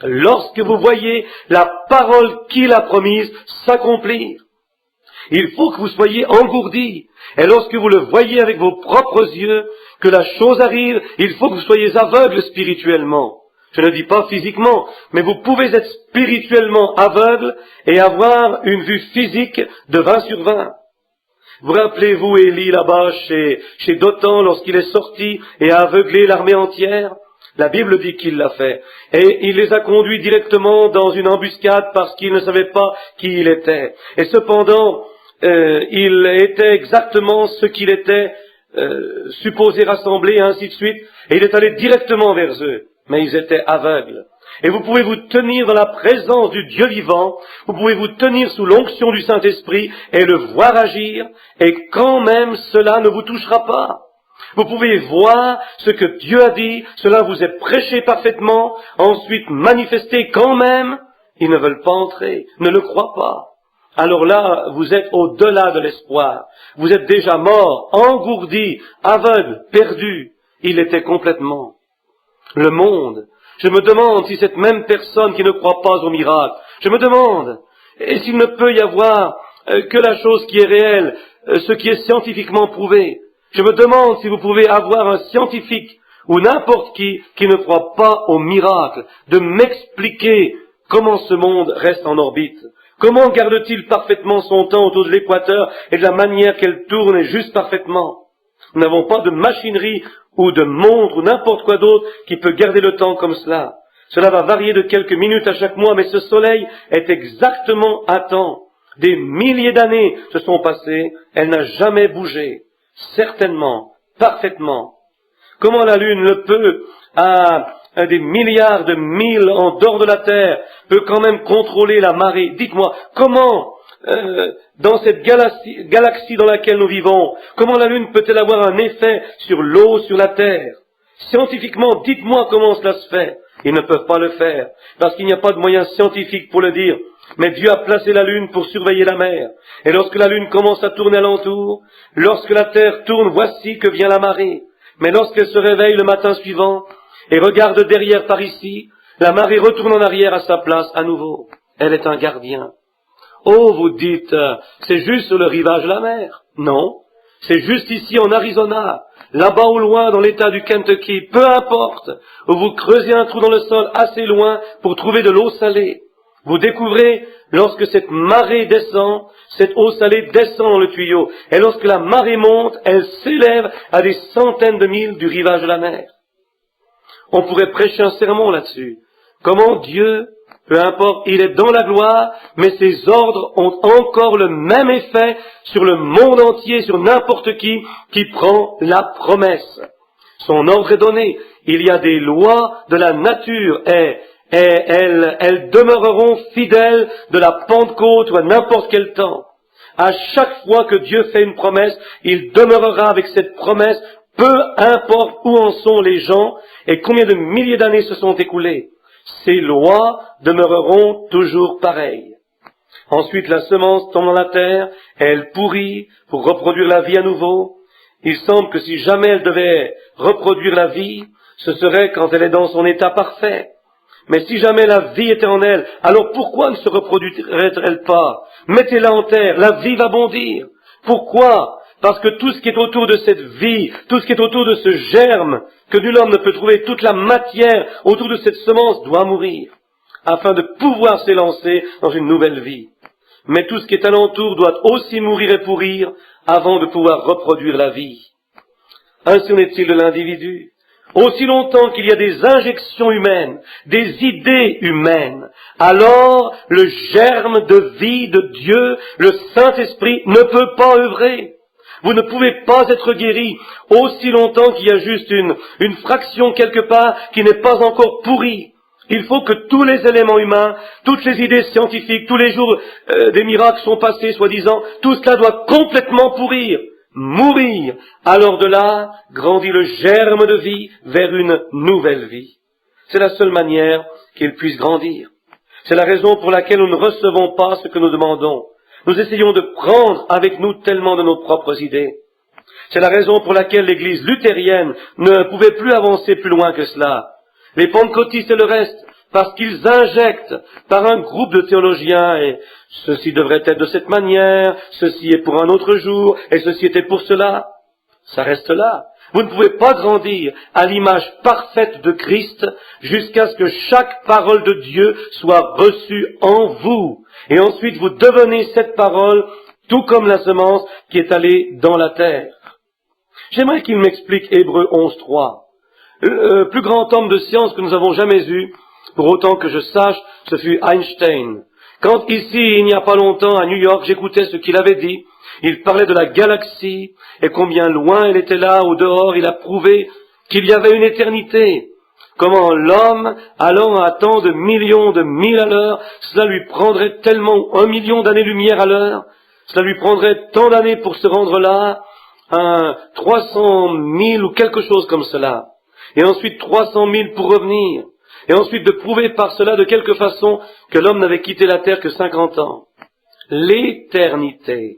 lorsque vous voyez la parole qu'il a promise s'accomplir. Il faut que vous soyez engourdis. Et lorsque vous le voyez avec vos propres yeux, que la chose arrive, il faut que vous soyez aveugles spirituellement. Je ne dis pas physiquement, mais vous pouvez être spirituellement aveugle et avoir une vue physique de 20 sur 20. Vous rappelez-vous Élie là-bas chez Dothan lorsqu'il est sorti et a aveuglé l'armée entière? La Bible dit qu'il l'a fait. Et il les a conduits directement dans une embuscade parce qu'il ne savait pas qui il était. Et cependant, il était exactement ce qu'il était supposé rassembler, et ainsi de suite. Et il est allé directement vers eux. Mais ils étaient aveugles. Et vous pouvez vous tenir dans la présence du Dieu vivant, vous pouvez vous tenir sous l'onction du Saint-Esprit et le voir agir, et quand même cela ne vous touchera pas. Vous pouvez voir ce que Dieu a dit, cela vous est prêché parfaitement, ensuite manifesté quand même, ils ne veulent pas entrer, ne le croient pas. Alors là, vous êtes au-delà de l'espoir. Vous êtes déjà mort, engourdi, aveugle, perdu. Il était complètement. Le monde. Je me demande si cette même personne qui ne croit pas au miracle, je me demande, et s'il ne peut y avoir que la chose qui est réelle, ce qui est scientifiquement prouvé. Je me demande si vous pouvez avoir un scientifique ou n'importe qui ne croit pas au miracle, de m'expliquer comment ce monde reste en orbite. Comment garde-t-il parfaitement son temps autour de l'équateur et de la manière qu'elle tourne est juste parfaitement? Nous n'avons pas de machinerie ou de montre ou n'importe quoi d'autre qui peut garder le temps comme cela. Cela va varier de quelques minutes à chaque mois, mais ce soleil est exactement à temps. Des milliers d'années se sont passées, elle n'a jamais bougé. Certainement, parfaitement. Comment la Lune le peut, à des milliards de milles en dehors de la Terre, peut quand même contrôler la marée? Dites-moi, comment, dans cette galaxie dans laquelle nous vivons, comment la Lune peut-elle avoir un effet sur l'eau, sur la Terre? Scientifiquement, dites-moi comment cela se fait. Ils ne peuvent pas le faire, parce qu'il n'y a pas de moyen scientifique pour le dire. Mais Dieu a placé la Lune pour surveiller la mer. Et lorsque la Lune commence à tourner alentour, lorsque la Terre tourne, voici que vient la marée. Mais lorsqu'elle se réveille le matin suivant, et regarde derrière par ici, la marée retourne en arrière à sa place à nouveau. Elle est un gardien. Oh, vous dites, c'est juste sur le rivage de la mer. Non, c'est juste ici en Arizona, là-bas au loin dans l'état du Kentucky, peu importe, où vous creusez un trou dans le sol assez loin pour trouver de l'eau salée. Vous découvrez, lorsque cette marée descend, cette eau salée descend dans le tuyau, et lorsque la marée monte, elle s'élève à des centaines de milles du rivage de la mer. On pourrait prêcher un sermon là-dessus. Comment Dieu, peu importe, il est dans la gloire, mais ses ordres ont encore le même effet sur le monde entier, sur n'importe qui prend la promesse. Son ordre est donné. Il y a des lois de la nature et elles demeureront fidèles de la Pentecôte ou à n'importe quel temps. À chaque fois que Dieu fait une promesse, il demeurera avec cette promesse, peu importe où en sont les gens et combien de milliers d'années se sont écoulées. Ces lois demeureront toujours pareilles. Ensuite, la semence tombe dans la terre, elle pourrit pour reproduire la vie à nouveau. Il semble que si jamais elle devait reproduire la vie, ce serait quand elle est dans son état parfait. Mais si jamais la vie était en elle, alors pourquoi ne se reproduirait-elle pas? Mettez-la en terre, la vie va bondir. Pourquoi? Parce que tout ce qui est autour de cette vie, tout ce qui est autour de ce germe que nul homme ne peut trouver, toute la matière autour de cette semence doit mourir, afin de pouvoir s'élancer dans une nouvelle vie. Mais tout ce qui est alentour doit aussi mourir et pourrir avant de pouvoir reproduire la vie. Ainsi en est-il de l'individu. Aussi longtemps qu'il y a des injections humaines, des idées humaines, alors le germe de vie de Dieu, le Saint-Esprit, ne peut pas œuvrer. Vous ne pouvez pas être guéri aussi longtemps qu'il y a juste une fraction quelque part qui n'est pas encore pourrie. Il faut que tous les éléments humains, toutes les idées scientifiques, tous les jours des miracles sont passés, soi-disant, tout cela doit complètement pourrir. Mourir, alors de là grandit le germe de vie vers une nouvelle vie. C'est la seule manière qu'il puisse grandir. C'est la raison pour laquelle nous ne recevons pas ce que nous demandons. Nous essayons de prendre avec nous tellement de nos propres idées. C'est la raison pour laquelle l'Église luthérienne ne pouvait plus avancer plus loin que cela. Les pentecôtistes et le reste, parce qu'ils injectent par un groupe de théologiens, et ceci devrait être de cette manière, ceci est pour un autre jour, et ceci était pour cela. Ça reste là. Vous ne pouvez pas grandir à l'image parfaite de Christ jusqu'à ce que chaque parole de Dieu soit reçue en vous. Et ensuite vous devenez cette parole tout comme la semence qui est allée dans la terre. J'aimerais qu'il m'explique Hébreux 11.3. Le plus grand homme de science que nous avons jamais eu, pour autant que je sache, ce fut Einstein. Quand ici, il n'y a pas longtemps, à New York, j'écoutais ce qu'il avait dit, il parlait de la galaxie et combien loin elle était là, au dehors, il a prouvé qu'il y avait une éternité. Comment l'homme, allant à tant de millions de milles à l'heure, cela lui prendrait tellement 1 million d'années-lumière à l'heure, cela lui prendrait tant d'années pour se rendre là, 300 000 ou quelque chose comme cela. Et ensuite 300 000 pour revenir. Et ensuite de prouver par cela de quelque façon que l'homme n'avait quitté la terre que 50 ans. L'éternité.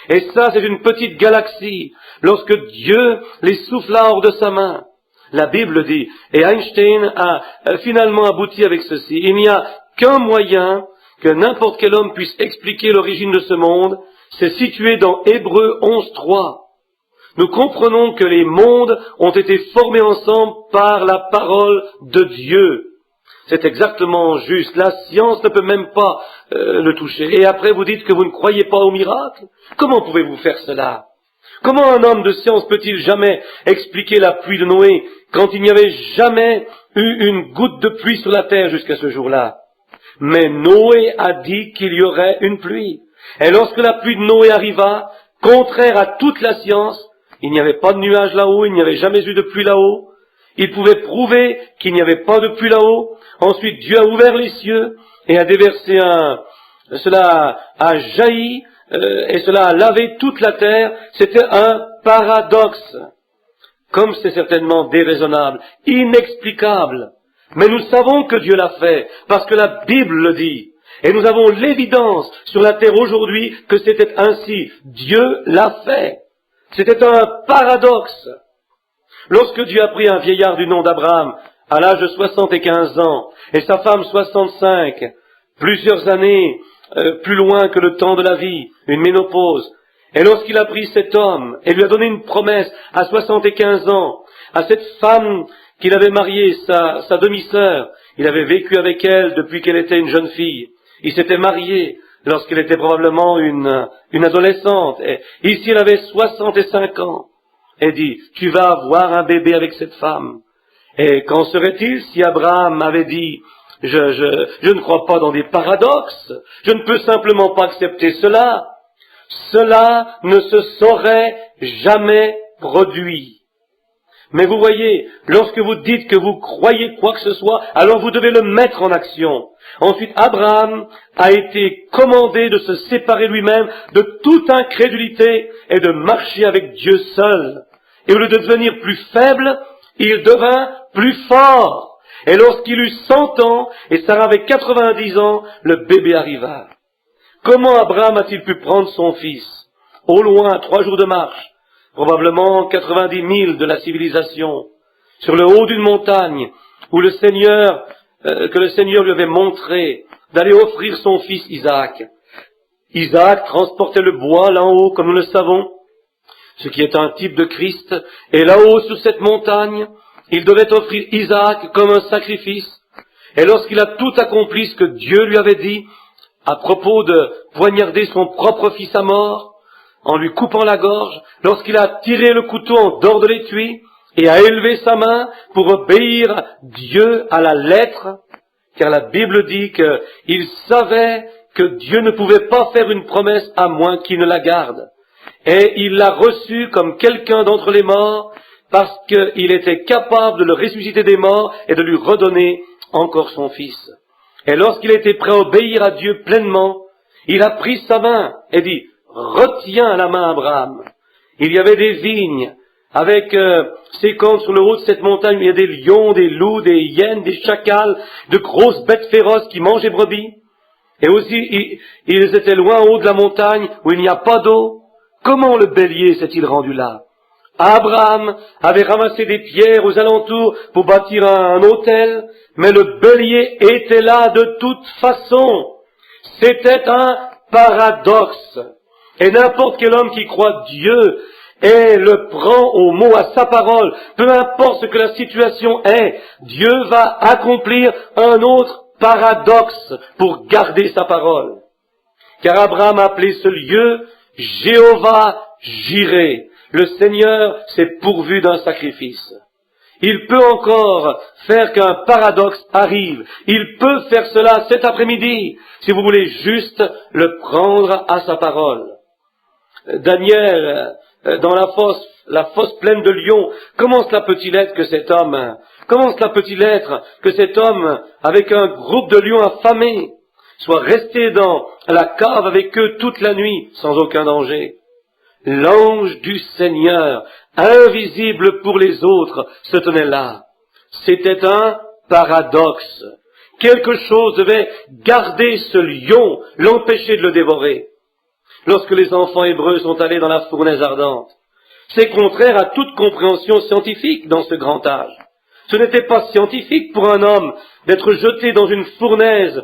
Et ça, c'est une petite galaxie. Lorsque Dieu les souffla hors de sa main. La Bible dit, et Einstein a finalement abouti avec ceci, il n'y a qu'un moyen que n'importe quel homme puisse expliquer l'origine de ce monde, c'est situé dans Hébreux 11.3. Nous comprenons que les mondes ont été formés ensemble par la parole de Dieu. C'est exactement juste. La science ne peut même pas le toucher. Et après vous dites que vous ne croyez pas au miracle. Comment pouvez-vous faire cela? Comment un homme de science peut-il jamais expliquer la pluie de Noé quand il n'y avait jamais eu une goutte de pluie sur la terre jusqu'à ce jour-là? Mais Noé a dit qu'il y aurait une pluie. Et lorsque la pluie de Noé arriva, contraire à toute la science, il n'y avait pas de nuages là-haut, il n'y avait jamais eu de pluie là-haut. Il pouvait prouver qu'il n'y avait pas de pluie là-haut. Ensuite, Dieu a ouvert les cieux et a déversé cela a jailli et cela a lavé toute la terre. C'était un paradoxe. Comme c'est certainement déraisonnable, inexplicable. Mais nous savons que Dieu l'a fait, parce que la Bible le dit. Et nous avons l'évidence sur la terre aujourd'hui que c'était ainsi. Dieu l'a fait. C'était un paradoxe. Lorsque Dieu a pris un vieillard du nom d'Abraham, à l'âge de 75 ans, et sa femme 65, plusieurs années plus loin que le temps de la vie, une ménopause, et lorsqu'il a pris cet homme et lui a donné une promesse à 75 ans, à cette femme qu'il avait mariée, sa demi-sœur, il avait vécu avec elle depuis qu'elle était une jeune fille, il s'était marié lorsqu'elle était probablement une adolescente, et ici elle avait 65 ans, et dit, tu vas avoir un bébé avec cette femme. Et qu'en serait-il si Abraham avait dit, je ne crois pas dans des paradoxes, je ne peux simplement pas accepter cela. Cela ne se saurait jamais produit. Mais vous voyez, lorsque vous dites que vous croyez quoi que ce soit, alors vous devez le mettre en action. Ensuite, Abraham a été commandé de se séparer lui-même de toute incrédulité et de marcher avec Dieu seul. Et au lieu de devenir plus faible, il devint plus fort. Et lorsqu'il eut 100 ans, et Sarah avait 90 ans, le bébé arriva. Comment Abraham a-t-il pu prendre son fils? Au loin, 3 jours de marche, probablement 90 000 de la civilisation, sur le haut d'une montagne, où que le Seigneur lui avait montré d'aller offrir son fils Isaac. Isaac transportait le bois là en haut, comme nous le savons, ce qui est un type de Christ, et là-haut sur cette montagne, il devait offrir Isaac comme un sacrifice. Et lorsqu'il a tout accompli ce que Dieu lui avait dit, à propos de poignarder son propre fils à mort, en lui coupant la gorge, lorsqu'il a tiré le couteau en dehors de l'étui, et a élevé sa main pour obéir Dieu à la lettre, car la Bible dit qu'il savait que Dieu ne pouvait pas faire une promesse à moins qu'il ne la garde. Et il l'a reçu comme quelqu'un d'entre les morts, parce qu'il était capable de le ressusciter des morts et de lui redonner encore son fils. Et lorsqu'il était prêt à obéir à Dieu pleinement, il a pris sa main et dit, retiens la main Abraham. Il y avait des vignes, avec ses cornes sur le haut de cette montagne, il y a des lions, des loups, des hyènes, des chacals, de grosses bêtes féroces qui mangent les brebis. Et aussi, ils étaient loin en haut de la montagne, où il n'y a pas d'eau. Comment le bélier s'est-il rendu là? Abraham avait ramassé des pierres aux alentours pour bâtir un hôtel, mais le bélier était là de toute façon. C'était un paradoxe. Et n'importe quel homme qui croit Dieu et le prend au mot à sa parole, peu importe ce que la situation est, Dieu va accomplir un autre paradoxe pour garder sa parole. Car Abraham a appelé ce lieu Jéhovah Jireh, le Seigneur s'est pourvu d'un sacrifice. Il peut encore faire qu'un paradoxe arrive. Il peut faire cela cet après-midi, si vous voulez juste le prendre à sa parole. Daniel, dans la fosse pleine de lions, comment cela peut-il être que cet homme, avec un groupe de lions affamés, soit resté dans la cave avec eux toute la nuit, sans aucun danger? L'ange du Seigneur, invisible pour les autres, se tenait là. C'était un paradoxe. Quelque chose devait garder ce lion, l'empêcher de le dévorer. Lorsque les enfants hébreux sont allés dans la fournaise ardente, c'est contraire à toute compréhension scientifique dans ce grand âge. Ce n'était pas scientifique pour un homme d'être jeté dans une fournaise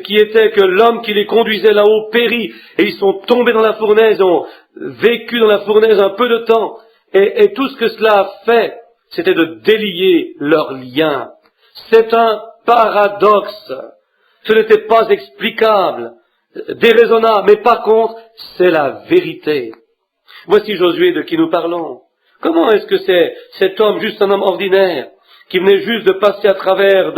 qui était que l'homme qui les conduisait là-haut périt, et ils sont tombés dans la fournaise, ont vécu dans la fournaise un peu de temps, et tout ce que cela a fait, c'était de délier leurs liens. C'est un paradoxe. Ce n'était pas explicable, déraisonnable, mais par contre, c'est la vérité. Voici Josué de qui nous parlons. Comment est-ce que c'est cet homme, juste un homme ordinaire, qui venait juste de passer à travers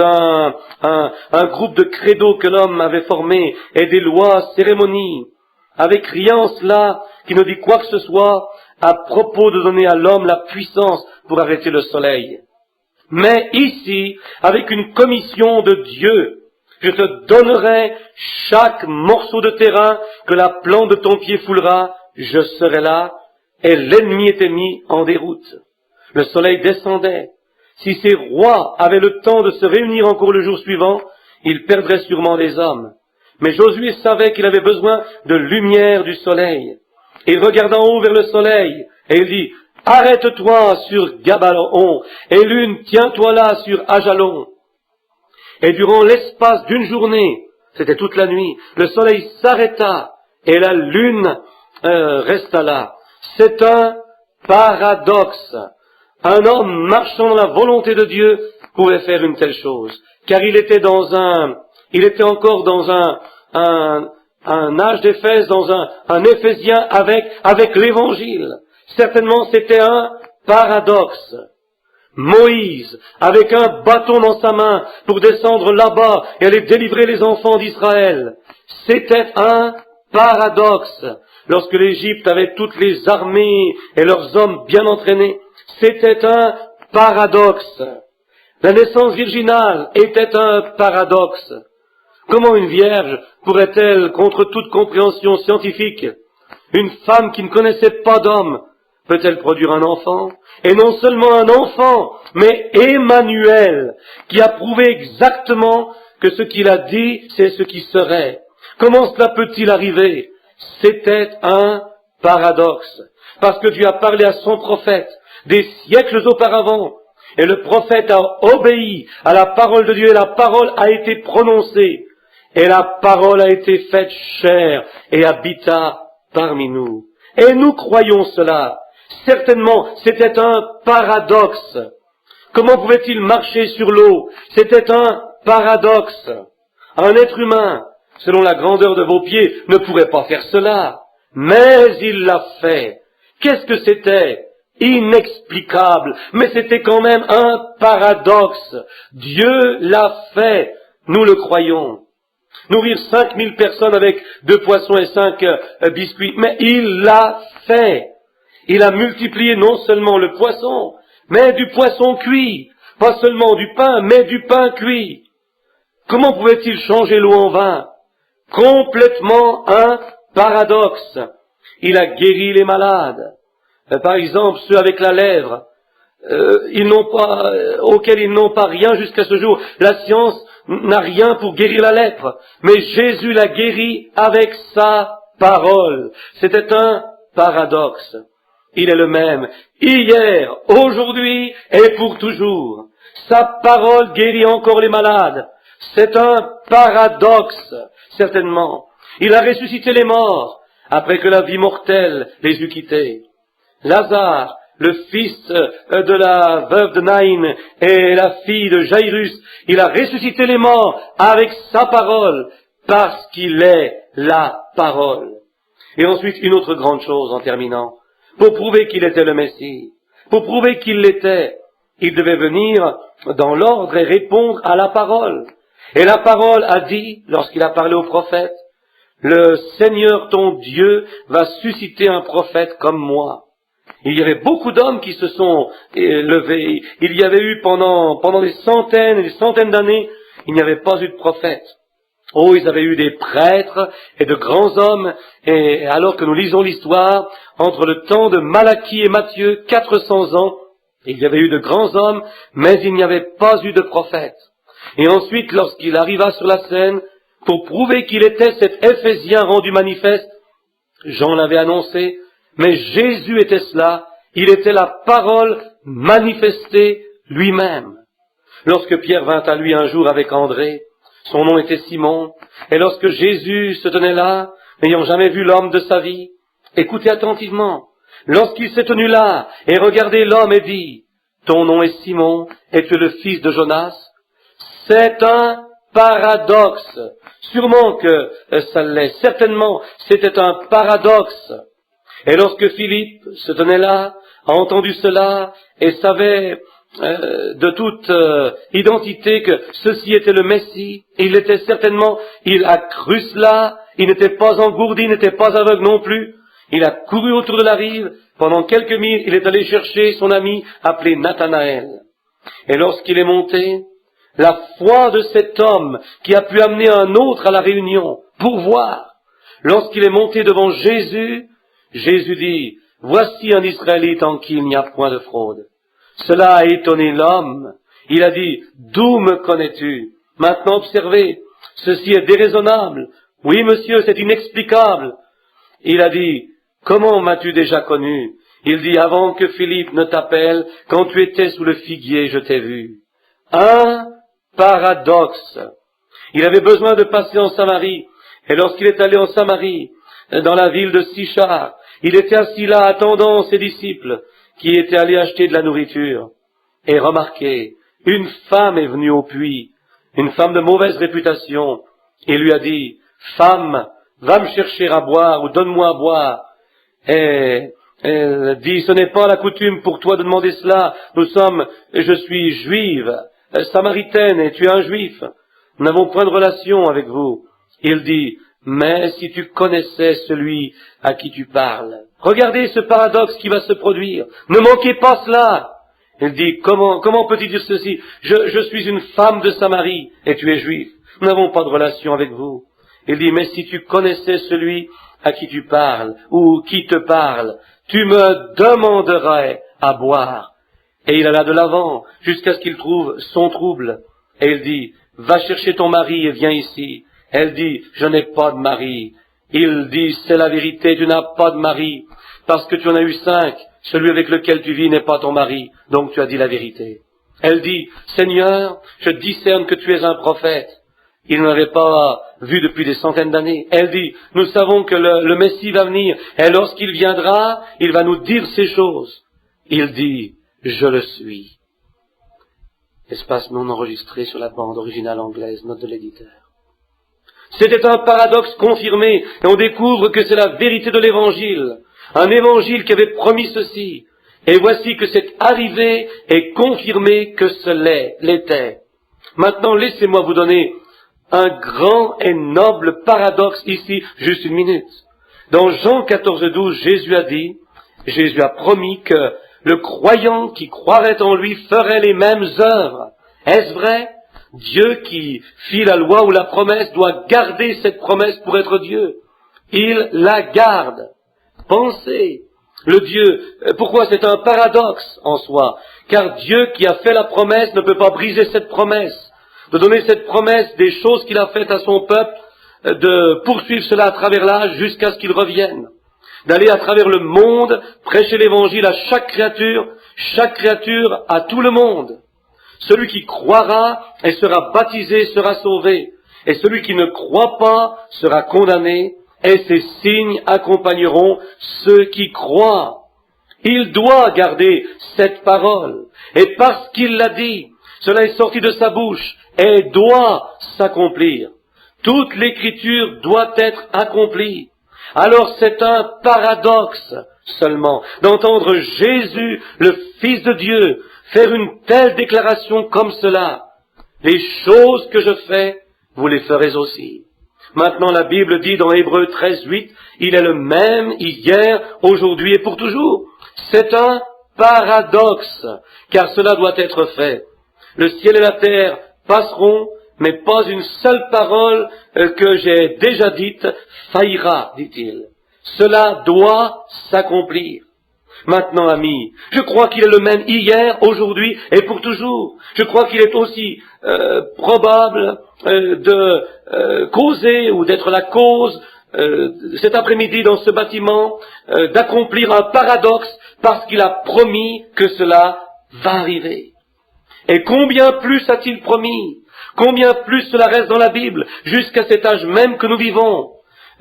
un groupe de credos que l'homme avait formé, et des lois, cérémonies, avec rien en cela qui ne dit quoi que ce soit à propos de donner à l'homme la puissance pour arrêter le soleil. Mais ici, avec une commission de Dieu, je te donnerai chaque morceau de terrain que la plante de ton pied foulera, je serai là, et l'ennemi était mis en déroute. Le soleil descendait. Si ces rois avaient le temps de se réunir encore le jour suivant, ils perdraient sûrement des hommes. Mais Josué savait qu'il avait besoin de lumière du soleil. Il regarda en haut vers le soleil, et il dit, « Arrête-toi sur Gabaon, et lune, tiens-toi là sur Ajalon. » Et durant l'espace d'une journée, c'était toute la nuit, le soleil s'arrêta, et la lune resta là. C'est un paradoxe. Un homme marchant dans la volonté de Dieu pouvait faire une telle chose, car il était encore dans un âge d'Éphèse, dans un Éphésien avec l'Évangile. Certainement c'était un paradoxe. Moïse, avec un bâton dans sa main pour descendre là-bas et aller délivrer les enfants d'Israël. C'était un paradoxe. Lorsque l'Égypte avait toutes les armées et leurs hommes bien entraînés, c'était un paradoxe. La naissance virginale était un paradoxe. Comment une vierge pourrait-elle, contre toute compréhension scientifique, une femme qui ne connaissait pas d'homme, peut-elle produire un enfant? Et non seulement un enfant, mais Emmanuel, qui a prouvé exactement que ce qu'il a dit, c'est ce qui serait. Comment cela peut-il arriver? C'était un paradoxe. Parce que Dieu a parlé à son prophète des siècles auparavant, et le prophète a obéi à la parole de Dieu, et la parole a été prononcée, et la parole a été faite chair, et habita parmi nous. Et nous croyons cela. Certainement, c'était un paradoxe. Comment pouvait-il marcher sur l'eau? C'était un paradoxe. Un être humain, selon la grandeur de vos pieds, ne pourrait pas faire cela. Mais il l'a fait. Qu'est-ce que c'était? Inexplicable. Mais c'était quand même un paradoxe. Dieu l'a fait. Nous le croyons. Nourrir 5000 personnes avec 2 poissons et 5 biscuits. Mais il l'a fait. Il a multiplié non seulement le poisson, mais du poisson cuit. Pas seulement du pain, mais du pain cuit. Comment pouvait-il changer l'eau en vin? Complètement un paradoxe. Il a guéri les malades. Par exemple, ceux avec la lèvre, auxquels ils n'ont pas rien jusqu'à ce jour. La science n'a rien pour guérir la lèpre. Mais Jésus l'a guéri avec sa parole. C'était un paradoxe. Il est le même, hier, aujourd'hui et pour toujours. Sa parole guérit encore les malades. C'est un paradoxe, certainement. Il a ressuscité les morts, après que la vie mortelle les eut quittés. Lazare, le fils de la veuve de Naïn et la fille de Jairus, il a ressuscité les morts avec sa parole, parce qu'il est la parole. Et ensuite, une autre grande chose en terminant. Pour prouver qu'il était le Messie, pour prouver qu'il l'était, il devait venir dans l'ordre et répondre à la parole. Et la parole a dit, lorsqu'il a parlé au prophète, le Seigneur ton Dieu va susciter un prophète comme moi. Il y avait beaucoup d'hommes qui se sont levés. Il y avait eu pendant des centaines et des centaines d'années, il n'y avait pas eu de prophète. Oh, ils avaient eu des prêtres et de grands hommes, et alors que nous lisons l'histoire, entre le temps de Malachie et Matthieu, 400 ans, il y avait eu de grands hommes, mais il n'y avait pas eu de prophète. Et ensuite, lorsqu'il arriva sur la scène, pour prouver qu'il était cet Éphésien rendu manifeste, Jean l'avait annoncé, mais Jésus était cela, il était la parole manifestée lui-même. Lorsque Pierre vint à lui un jour avec André, son nom était Simon, et lorsque Jésus se tenait là, n'ayant jamais vu l'homme de sa vie, écoutez attentivement, lorsqu'il s'est tenu là et regardé l'homme et dit, ton nom est Simon, et tu es le fils de Jonas, c'est un paradoxe. Sûrement que ça l'est, certainement, c'était un paradoxe. Et lorsque Philippe se tenait là, a entendu cela, et savait de toute identité que ceci était le Messie, il était certainement, il a cru cela, il n'était pas engourdi, il n'était pas aveugle non plus, il a couru autour de la rive, pendant quelques milles, il est allé chercher son ami appelé Nathanaël. Et lorsqu'il est monté, la foi de cet homme qui a pu amener un autre à la réunion pour voir, lorsqu'il est monté devant Jésus, Jésus dit, voici un Israélite en qui il n'y a point de fraude. Cela a étonné l'homme. Il a dit, d'où me connais-tu? Maintenant observez, ceci est déraisonnable. Oui, monsieur, c'est inexplicable. Il a dit, comment m'as-tu déjà connu? Il dit, avant que Philippe ne t'appelle, quand tu étais sous le figuier, je t'ai vu. Un paradoxe. Il avait besoin de passer en Samarie. Et lorsqu'il est allé en Samarie, dans la ville de Sichar, il était assis là attendant ses disciples qui étaient allés acheter de la nourriture. Et remarquez, une femme est venue au puits, une femme de mauvaise réputation, et lui a dit, femme, va me chercher à boire ou donne-moi à boire. Et elle dit, ce n'est pas la coutume pour toi de demander cela, je suis juive, samaritaine, et tu es un juif. Nous n'avons point de relation avec vous. Il dit, mais si tu connaissais celui à qui tu parles. Regardez ce paradoxe qui va se produire. Ne manquez pas cela. Il dit, comment peux-tu dire ceci? Je suis une femme de Samarie et tu es juif. Nous n'avons pas de relation avec vous. Il dit, mais si tu connaissais celui à qui tu parles ou qui te parle, tu me demanderais à boire. Et il alla de l'avant jusqu'à ce qu'il trouve son trouble. Et il dit, va chercher ton mari et viens ici. Elle dit, je n'ai pas de mari. Il dit, c'est la vérité, tu n'as pas de mari, parce que tu en as eu 5. Celui avec lequel tu vis n'est pas ton mari, donc tu as dit la vérité. Elle dit, Seigneur, je discerne que tu es un prophète. Il ne l'avait pas vu depuis des centaines d'années. Elle dit, nous savons que le Messie va venir, et lorsqu'il viendra, il va nous dire ces choses. Il dit, je le suis. Espace non enregistré sur la bande originale anglaise, note de l'éditeur. C'était un paradoxe confirmé, et on découvre que c'est la vérité de l'Évangile. Un Évangile qui avait promis ceci. Et voici que c'est arrivé et confirmé que ce l'était. Maintenant, laissez-moi vous donner un grand et noble paradoxe ici, juste une minute. Dans Jean 14:12, Jésus a promis que le croyant qui croirait en lui ferait les mêmes œuvres. Est-ce vrai? Dieu qui fit la loi ou la promesse doit garder cette promesse pour être Dieu. Il la garde. Pensez, le Dieu, pourquoi c'est un paradoxe en soi? Car Dieu qui a fait la promesse ne peut pas briser cette promesse, de donner cette promesse des choses qu'il a faites à son peuple, de poursuivre cela à travers l'âge jusqu'à ce qu'il revienne, d'aller à travers le monde, prêcher l'évangile à chaque créature à tout le monde. Celui qui croira et sera baptisé sera sauvé, et celui qui ne croit pas sera condamné, et ces signes accompagneront ceux qui croient. Il doit garder cette parole, et parce qu'il l'a dit, cela est sorti de sa bouche, et doit s'accomplir. Toute l'écriture doit être accomplie. Alors c'est un paradoxe seulement d'entendre Jésus, le Fils de Dieu, faire une telle déclaration comme cela. Les choses que je fais, vous les ferez aussi. Maintenant, la Bible dit dans Hébreux 13:8, il est le même hier, aujourd'hui et pour toujours. C'est un paradoxe, car cela doit être fait. Le ciel et la terre passeront, mais pas une seule parole que j'ai déjà dite faillira, dit-il. Cela doit s'accomplir. Maintenant, amis, je crois qu'il est le même hier, aujourd'hui et pour toujours. Je crois qu'il est aussi probable de causer ou d'être la cause cet après-midi dans ce bâtiment, d'accomplir un paradoxe parce qu'il a promis que cela va arriver. Et combien plus a-t-il promis? Combien plus cela reste dans la Bible, jusqu'à cet âge même que nous vivons.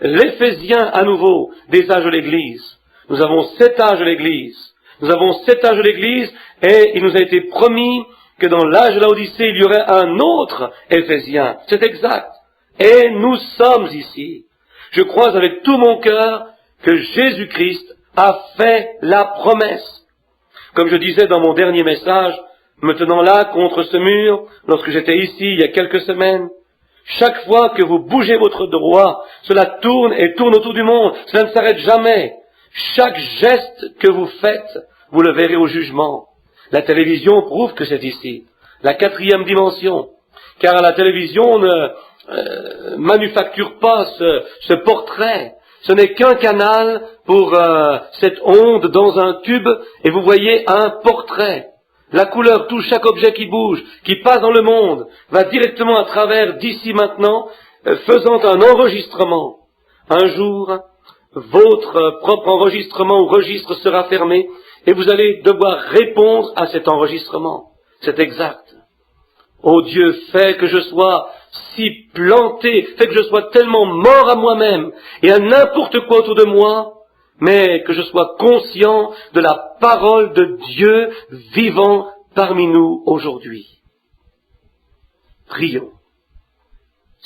L'Éphésiens, à nouveau, des âges de l'Église. Nous avons 7 âges de l'Église. Nous avons 7 âges de l'Église, et il nous a été promis que dans l'âge de l'Odyssée, il y aurait un autre Éphésien. C'est exact. Et nous sommes ici. Je crois avec tout mon cœur que Jésus-Christ a fait la promesse. Comme je disais dans mon dernier message, me tenant là contre ce mur, lorsque j'étais ici il y a quelques semaines, chaque fois que vous bougez votre doigt, cela tourne et tourne autour du monde, cela ne s'arrête jamais. Chaque geste que vous faites, vous le verrez au jugement. La télévision prouve que c'est ici, la 4e dimension, car à la télévision on ne manufacture pas ce portrait. Ce n'est qu'un canal pour cette onde dans un tube, et vous voyez un portrait. La couleur touche chaque objet qui bouge, qui passe dans le monde, va directement à travers d'ici maintenant, faisant un enregistrement. Un jour, votre propre enregistrement ou registre sera fermé, et vous allez devoir répondre à cet enregistrement. C'est exact. Oh Dieu, fais que je sois si planté, fais que je sois tellement mort à moi-même et à n'importe quoi autour de moi, mais que je sois conscient de la parole de Dieu vivant parmi nous aujourd'hui. Prions.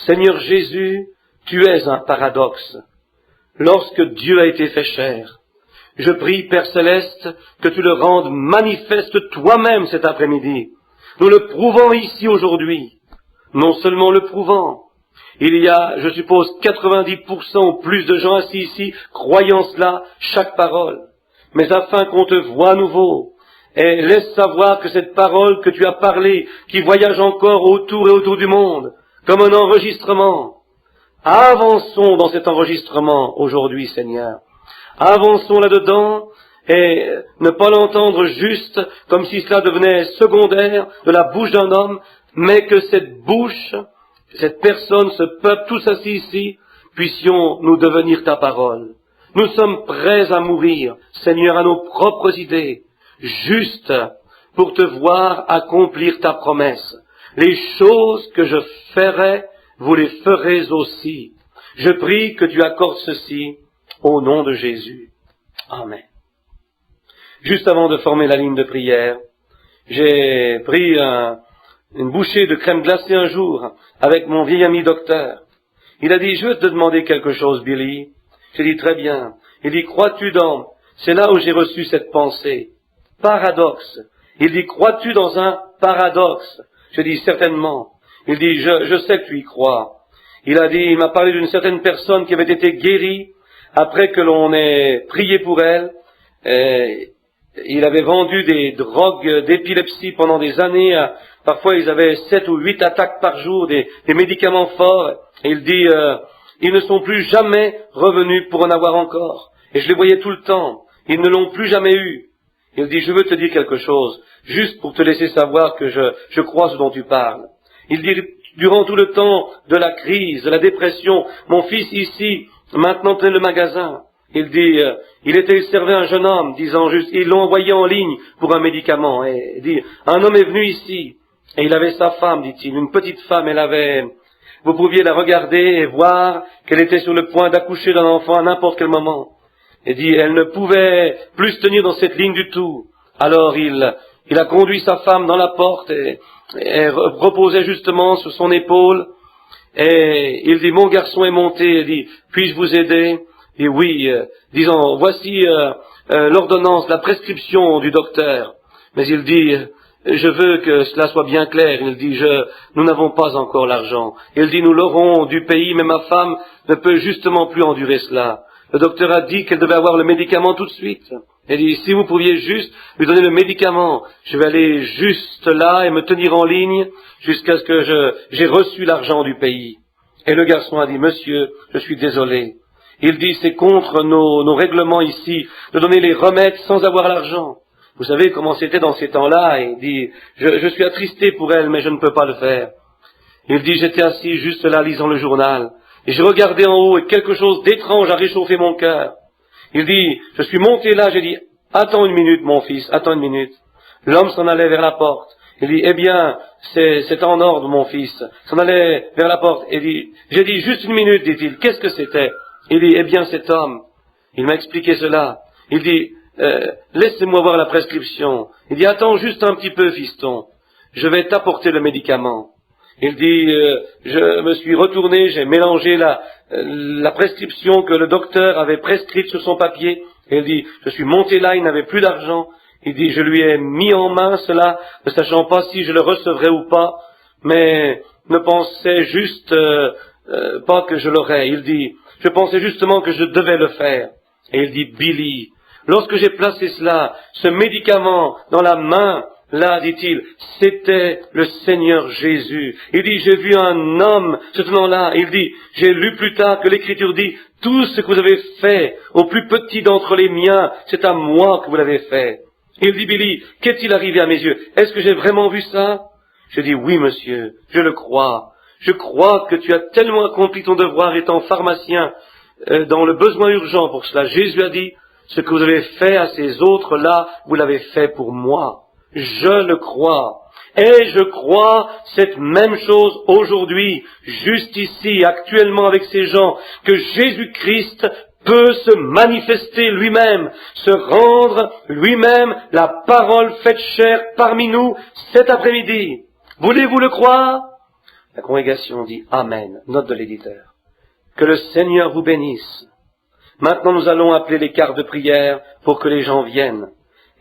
Seigneur Jésus, tu es un paradoxe. Lorsque Dieu a été fait chair, je prie, Père Céleste, que tu le rendes manifeste toi-même cet après-midi. Nous le prouvons ici aujourd'hui. Non seulement le prouvant, il y a, je suppose, 90% ou plus de gens assis ici, croyant cela, chaque parole. Mais afin qu'on te voie à nouveau, et laisse savoir que cette parole que tu as parlée, qui voyage encore autour et autour du monde, comme un enregistrement, avançons dans cet enregistrement aujourd'hui, Seigneur. Avançons là-dedans, et ne pas l'entendre juste comme si cela devenait secondaire de la bouche d'un homme, mais que cette bouche, cette personne, ce peuple, tous assis ici, puissions nous devenir ta parole. Nous sommes prêts à mourir, Seigneur, à nos propres idées, juste pour te voir accomplir ta promesse. Les choses que je ferai, vous les ferez aussi. Je prie que tu accordes ceci au nom de Jésus. Amen. Juste avant de former la ligne de prière, j'ai pris une bouchée de crème glacée un jour avec mon vieil ami docteur. Il a dit, je veux te demander quelque chose, Billy. J'ai dit, très bien. Il dit, crois-tu dans... C'est là où j'ai reçu cette pensée. Paradoxe. Il dit, crois-tu dans un paradoxe? Je dis, certainement. Il dit, je sais que tu y crois. Il m'a parlé d'une certaine personne qui avait été guérie après que l'on ait prié pour elle. Il avait vendu des drogues d'épilepsie pendant des années. Parfois, ils avaient 7 ou 8 attaques par jour, des médicaments forts. Et il dit, ils ne sont plus jamais revenus pour en avoir encore. Et je les voyais tout le temps. Ils ne l'ont plus jamais eu. Il dit, je veux te dire quelque chose, juste pour te laisser savoir que je crois ce dont tu parles. Il dit, durant tout le temps de la crise, de la dépression, mon fils ici, maintenant tenait le magasin. Il dit, il servait un jeune homme, disant juste, ils l'ont envoyé en ligne pour un médicament. Et il dit, un homme est venu ici, et il avait sa femme, dit-il, une petite femme, vous pouviez la regarder et voir qu'elle était sur le point d'accoucher d'un enfant à n'importe quel moment. Il dit, elle ne pouvait plus se tenir dans cette ligne du tout. Alors il a conduit sa femme dans la porte et reposait justement sur son épaule. Et il dit, mon garçon est monté, il dit, puis-je vous aider? Et oui, disons, voici l'ordonnance, la prescription du docteur. Mais il dit, je veux que cela soit bien clair. Il dit, nous n'avons pas encore l'argent. Il dit, nous l'aurons du pays, mais ma femme ne peut justement plus endurer cela. Le docteur a dit qu'elle devait avoir le médicament tout de suite. Il dit, si vous pouviez juste lui donner le médicament, je vais aller juste là et me tenir en ligne jusqu'à ce que j'ai reçu l'argent du pays. Et le garçon a dit, monsieur, je suis désolé. Il dit, c'est contre nos règlements ici de donner les remèdes sans avoir l'argent. Vous savez comment c'était dans ces temps-là. Il dit, je suis attristé pour elle, mais je ne peux pas le faire. Il dit, j'étais assis juste là lisant le journal. Et je regardais en haut et quelque chose d'étrange a réchauffé mon cœur. Il dit, je suis monté là, j'ai dit, attends une minute mon fils, attends une minute. L'homme s'en allait vers la porte. Il dit, eh bien, c'est en ordre mon fils. S'en allait vers la porte. J'ai dit, juste une minute, dit-il, qu'est-ce que c'était? Il dit, eh bien cet homme, il m'a expliqué cela. Il dit, laissez-moi voir la prescription. Il dit, attends juste un petit peu fiston, je vais t'apporter le médicament. Il dit, je me suis retourné, j'ai mélangé la prescription que le docteur avait prescrite sur son papier. Et il dit, je suis monté là, il n'avait plus d'argent. Il dit, je lui ai mis en main cela, ne sachant pas si je le recevrais ou pas, mais ne pensais juste pas que je l'aurais. Il dit, je pensais justement que je devais le faire. Et il dit, Billy, lorsque j'ai placé cela, ce médicament dans la main, là, dit-il, c'était le Seigneur Jésus. Il dit, j'ai vu un homme se tenant là. Il dit, j'ai lu plus tard que l'Écriture dit, tout ce que vous avez fait au plus petit d'entre les miens, c'est à moi que vous l'avez fait. Il dit, Billy, qu'est-il arrivé à mes yeux? Est-ce que j'ai vraiment vu ça? Je dis, oui, monsieur, je le crois. Je crois que tu as tellement accompli ton devoir étant pharmacien dans le besoin urgent pour cela. Jésus a dit, ce que vous avez fait à ces autres-là, vous l'avez fait pour moi. Je le crois. Et je crois cette même chose aujourd'hui, juste ici, actuellement avec ces gens, que Jésus-Christ peut se manifester lui-même, se rendre lui-même la parole faite chair parmi nous cet après-midi. Voulez-vous le croire? La congrégation dit Amen, note de l'éditeur. Que le Seigneur vous bénisse. Maintenant nous allons appeler les quarts de prière pour que les gens viennent.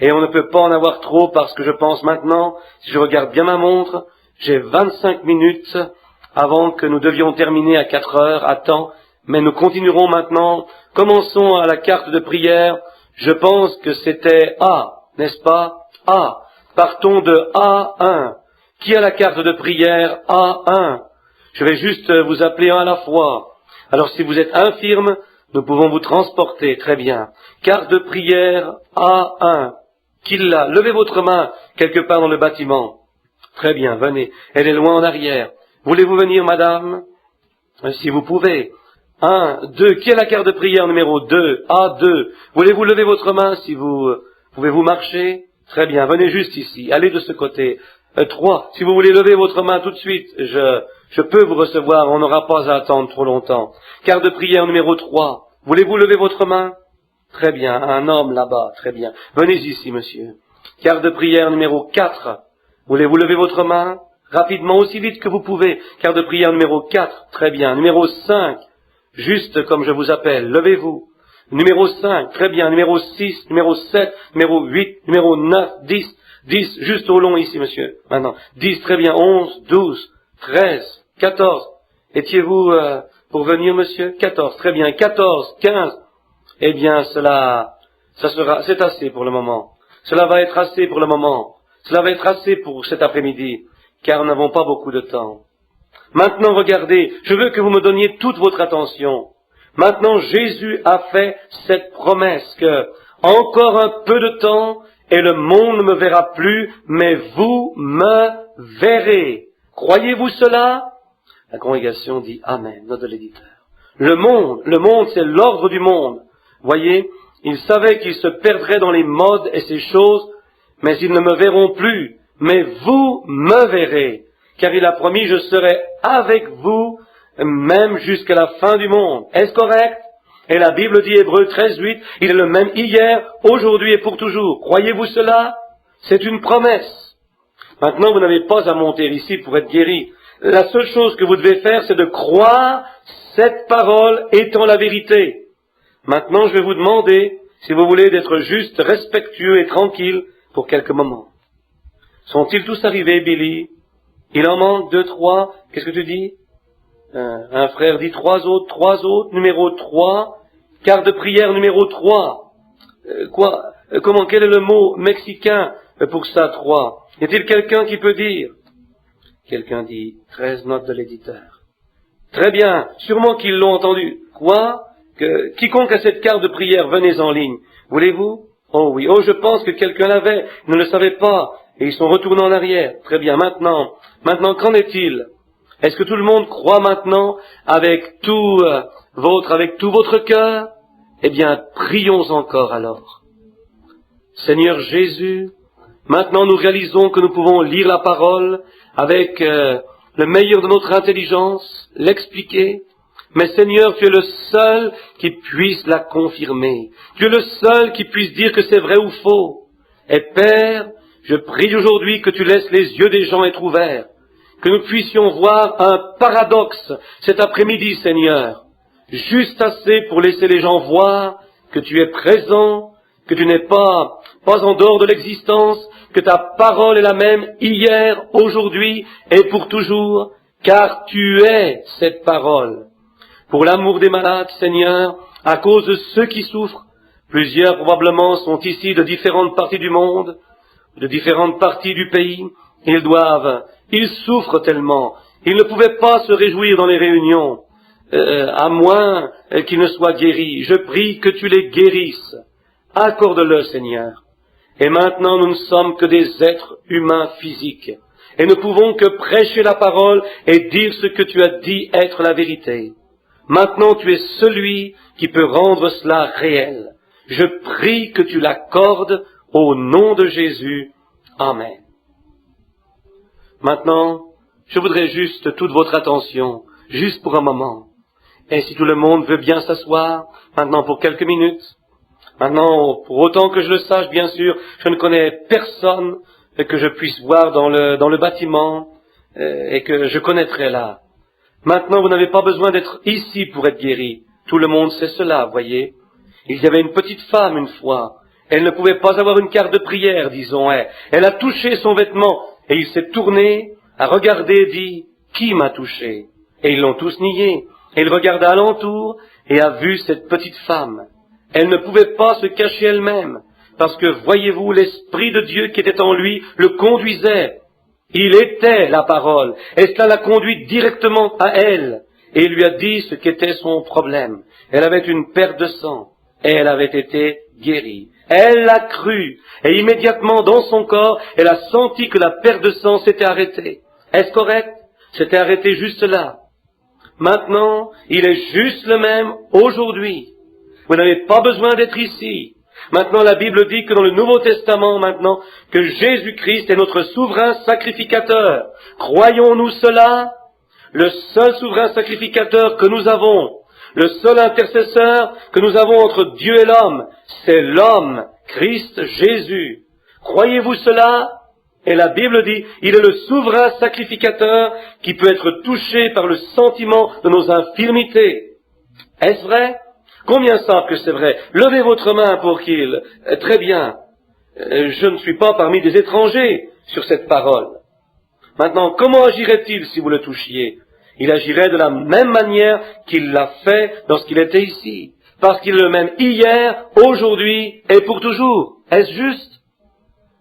Et on ne peut pas en avoir trop parce que je pense maintenant, si je regarde bien ma montre, j'ai 25 minutes avant que nous devions terminer à 4 heures à temps, mais nous continuerons maintenant. Commençons à la carte de prière. Je pense que c'était A, n'est-ce pas? A. Partons de A1. Qui a la carte de prière A1? Je vais juste vous appeler un à la fois. Alors si vous êtes infirme, nous pouvons vous transporter. Très bien. Carte de prière A1. Qui l'a? Levez votre main quelque part dans le bâtiment. Très bien, venez. Elle est loin en arrière. Voulez-vous venir, madame? Si vous pouvez. 1, 2. Qui a la carte de prière numéro 2? A2. Voulez-vous lever votre main si vous pouvez-vous marcher? Très bien, venez juste ici. Allez de ce côté. 3. Si vous voulez lever votre main tout de suite, je peux vous recevoir. On n'aura pas à attendre trop longtemps. Carte de prière numéro 3. Voulez-vous lever votre main? Très bien, un homme là-bas, très bien. Venez ici, monsieur. Carte de prière numéro 4. Voulez-vous lever votre main? Rapidement, aussi vite que vous pouvez. Carte de prière numéro 4, très bien. Numéro 5, juste comme je vous appelle, levez-vous. Numéro 5, très bien. Numéro 6, numéro 7, numéro 8, numéro 9, 10. 10, juste au long ici, monsieur. Maintenant, 10, très bien. 11, 12, 13, 14. Étiez-vous pour venir, monsieur? 14, très bien. 14, 15. Eh bien, c'est assez pour le moment. Cela va être assez pour le moment. Cela va être assez pour cet après-midi, car nous n'avons pas beaucoup de temps. Maintenant, regardez, je veux que vous me donniez toute votre attention. Maintenant, Jésus a fait cette promesse que, encore un peu de temps, et le monde ne me verra plus, mais vous me verrez. Croyez-vous cela? La congrégation dit Amen, note de l'éditeur. Le monde, c'est l'ordre du monde. Voyez, ils savaient qu'ils se perdraient dans les modes et ces choses, mais ils ne me verront plus. Mais vous me verrez, car il a promis, je serai avec vous, même jusqu'à la fin du monde. Est-ce correct? Et la Bible dit, Hébreux 13:8, il est le même hier, aujourd'hui et pour toujours. Croyez-vous cela? C'est une promesse. Maintenant, vous n'avez pas à monter ici pour être guéri. La seule chose que vous devez faire, c'est de croire cette parole étant la vérité. Maintenant, je vais vous demander, si vous voulez, d'être juste, respectueux et tranquille pour quelques moments. Sont-ils tous arrivés, Billy? Il en manque 2, 3. Qu'est-ce que tu dis? Un frère dit 3 autres, numéro 3. Quart de prière numéro 3. Comment, quel est le mot mexicain pour ça, 3? Y a-t-il quelqu'un qui peut dire? Quelqu'un dit 13 notes de l'éditeur. Très bien, sûrement qu'ils l'ont entendu. Quoi? Quiconque a cette carte de prière, venez en ligne. Voulez-vous? Oh oui, oh je pense que quelqu'un l'avait, ils ne le savaient pas, et ils sont retournés en arrière. Très bien, maintenant, qu'en est-il? Est-ce que tout le monde croit maintenant avec tout votre cœur? Eh bien, prions encore alors. Seigneur Jésus, maintenant nous réalisons que nous pouvons lire la parole avec le meilleur de notre intelligence, l'expliquer. Mais Seigneur, tu es le seul qui puisse la confirmer. Tu es le seul qui puisse dire que c'est vrai ou faux. Et Père, je prie aujourd'hui que tu laisses les yeux des gens être ouverts, que nous puissions voir un paradoxe cet après-midi, Seigneur, juste assez pour laisser les gens voir que tu es présent, que tu n'es pas en dehors de l'existence, que ta parole est la même hier, aujourd'hui et pour toujours, car tu es cette parole. Pour l'amour des malades, Seigneur, à cause de ceux qui souffrent, plusieurs probablement sont ici de différentes parties du monde, de différentes parties du pays, ils souffrent tellement, ils ne pouvaient pas se réjouir dans les réunions, à moins qu'ils ne soient guéris. Je prie que tu les guérisses. Accorde-le, Seigneur. Et maintenant, nous ne sommes que des êtres humains physiques, et ne pouvons que prêcher la parole et dire ce que tu as dit être la vérité. Maintenant, tu es celui qui peut rendre cela réel. Je prie que tu l'accordes au nom de Jésus. Amen. Maintenant, je voudrais juste toute votre attention, juste pour un moment. Et si tout le monde veut bien s'asseoir, maintenant pour quelques minutes. Maintenant, pour autant que je le sache, bien sûr, je ne connais personne que je puisse voir dans le bâtiment et que je connaîtrai là. Maintenant, vous n'avez pas besoin d'être ici pour être guéri. Tout le monde sait cela, voyez. Il y avait une petite femme une fois. Elle ne pouvait pas avoir une carte de prière, disons. Elle a touché son vêtement et il s'est tourné, a regardé et dit « Qui m'a touché ?» Et ils l'ont tous nié. Et il regarda alentour et a vu cette petite femme. Elle ne pouvait pas se cacher elle-même, parce que, voyez-vous, l'Esprit de Dieu qui était en lui le conduisait. Il était la parole, et cela l'a conduit directement à elle, et il lui a dit ce qu'était son problème. Elle avait une perte de sang, et elle avait été guérie. Elle l'a cru, et immédiatement dans son corps, elle a senti que la perte de sang s'était arrêtée. Est-ce correct? S'était arrêtée juste là. Maintenant, il est juste le même aujourd'hui. Vous n'avez pas besoin d'être ici. Maintenant, la Bible dit que dans le Nouveau Testament, maintenant, que Jésus-Christ est notre souverain sacrificateur. Croyons-nous cela? Le seul souverain sacrificateur que nous avons, le seul intercesseur que nous avons entre Dieu et l'homme, c'est l'homme, Christ Jésus. Croyez-vous cela? Et la Bible dit, il est le souverain sacrificateur qui peut être touché par le sentiment de nos infirmités. Est-ce vrai? Combien savent que c'est vrai? Levez votre main pour qu'il... Très bien. Je ne suis pas parmi des étrangers sur cette parole. Maintenant, comment agirait-il si vous le touchiez? Il agirait de la même manière qu'il l'a fait lorsqu'il était ici. Parce qu'il est le même hier, aujourd'hui et pour toujours. Est-ce juste?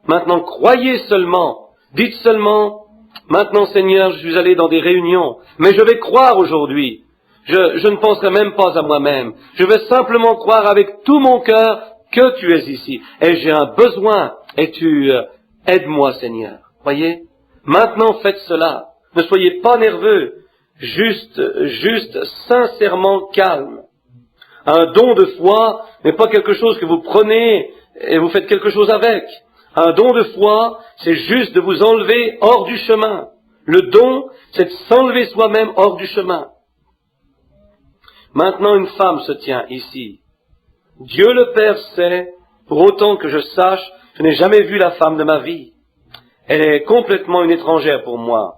Maintenant, croyez seulement. Dites seulement, maintenant Seigneur, je suis allé dans des réunions, mais je vais croire aujourd'hui. Je ne penserai même pas à moi-même. Je vais simplement croire avec tout mon cœur que tu es ici. Et j'ai un besoin. Et tu aide-moi, Seigneur. Voyez? Maintenant, faites cela. Ne soyez pas nerveux. Juste sincèrement calme. Un don de foi n'est pas quelque chose que vous prenez et vous faites quelque chose avec. Un don de foi, c'est juste de vous enlever hors du chemin. Le don, c'est de s'enlever soi-même hors du chemin. Maintenant, une femme se tient ici. Dieu le Père sait, pour autant que je sache, je n'ai jamais vu la femme de ma vie. Elle est complètement une étrangère pour moi.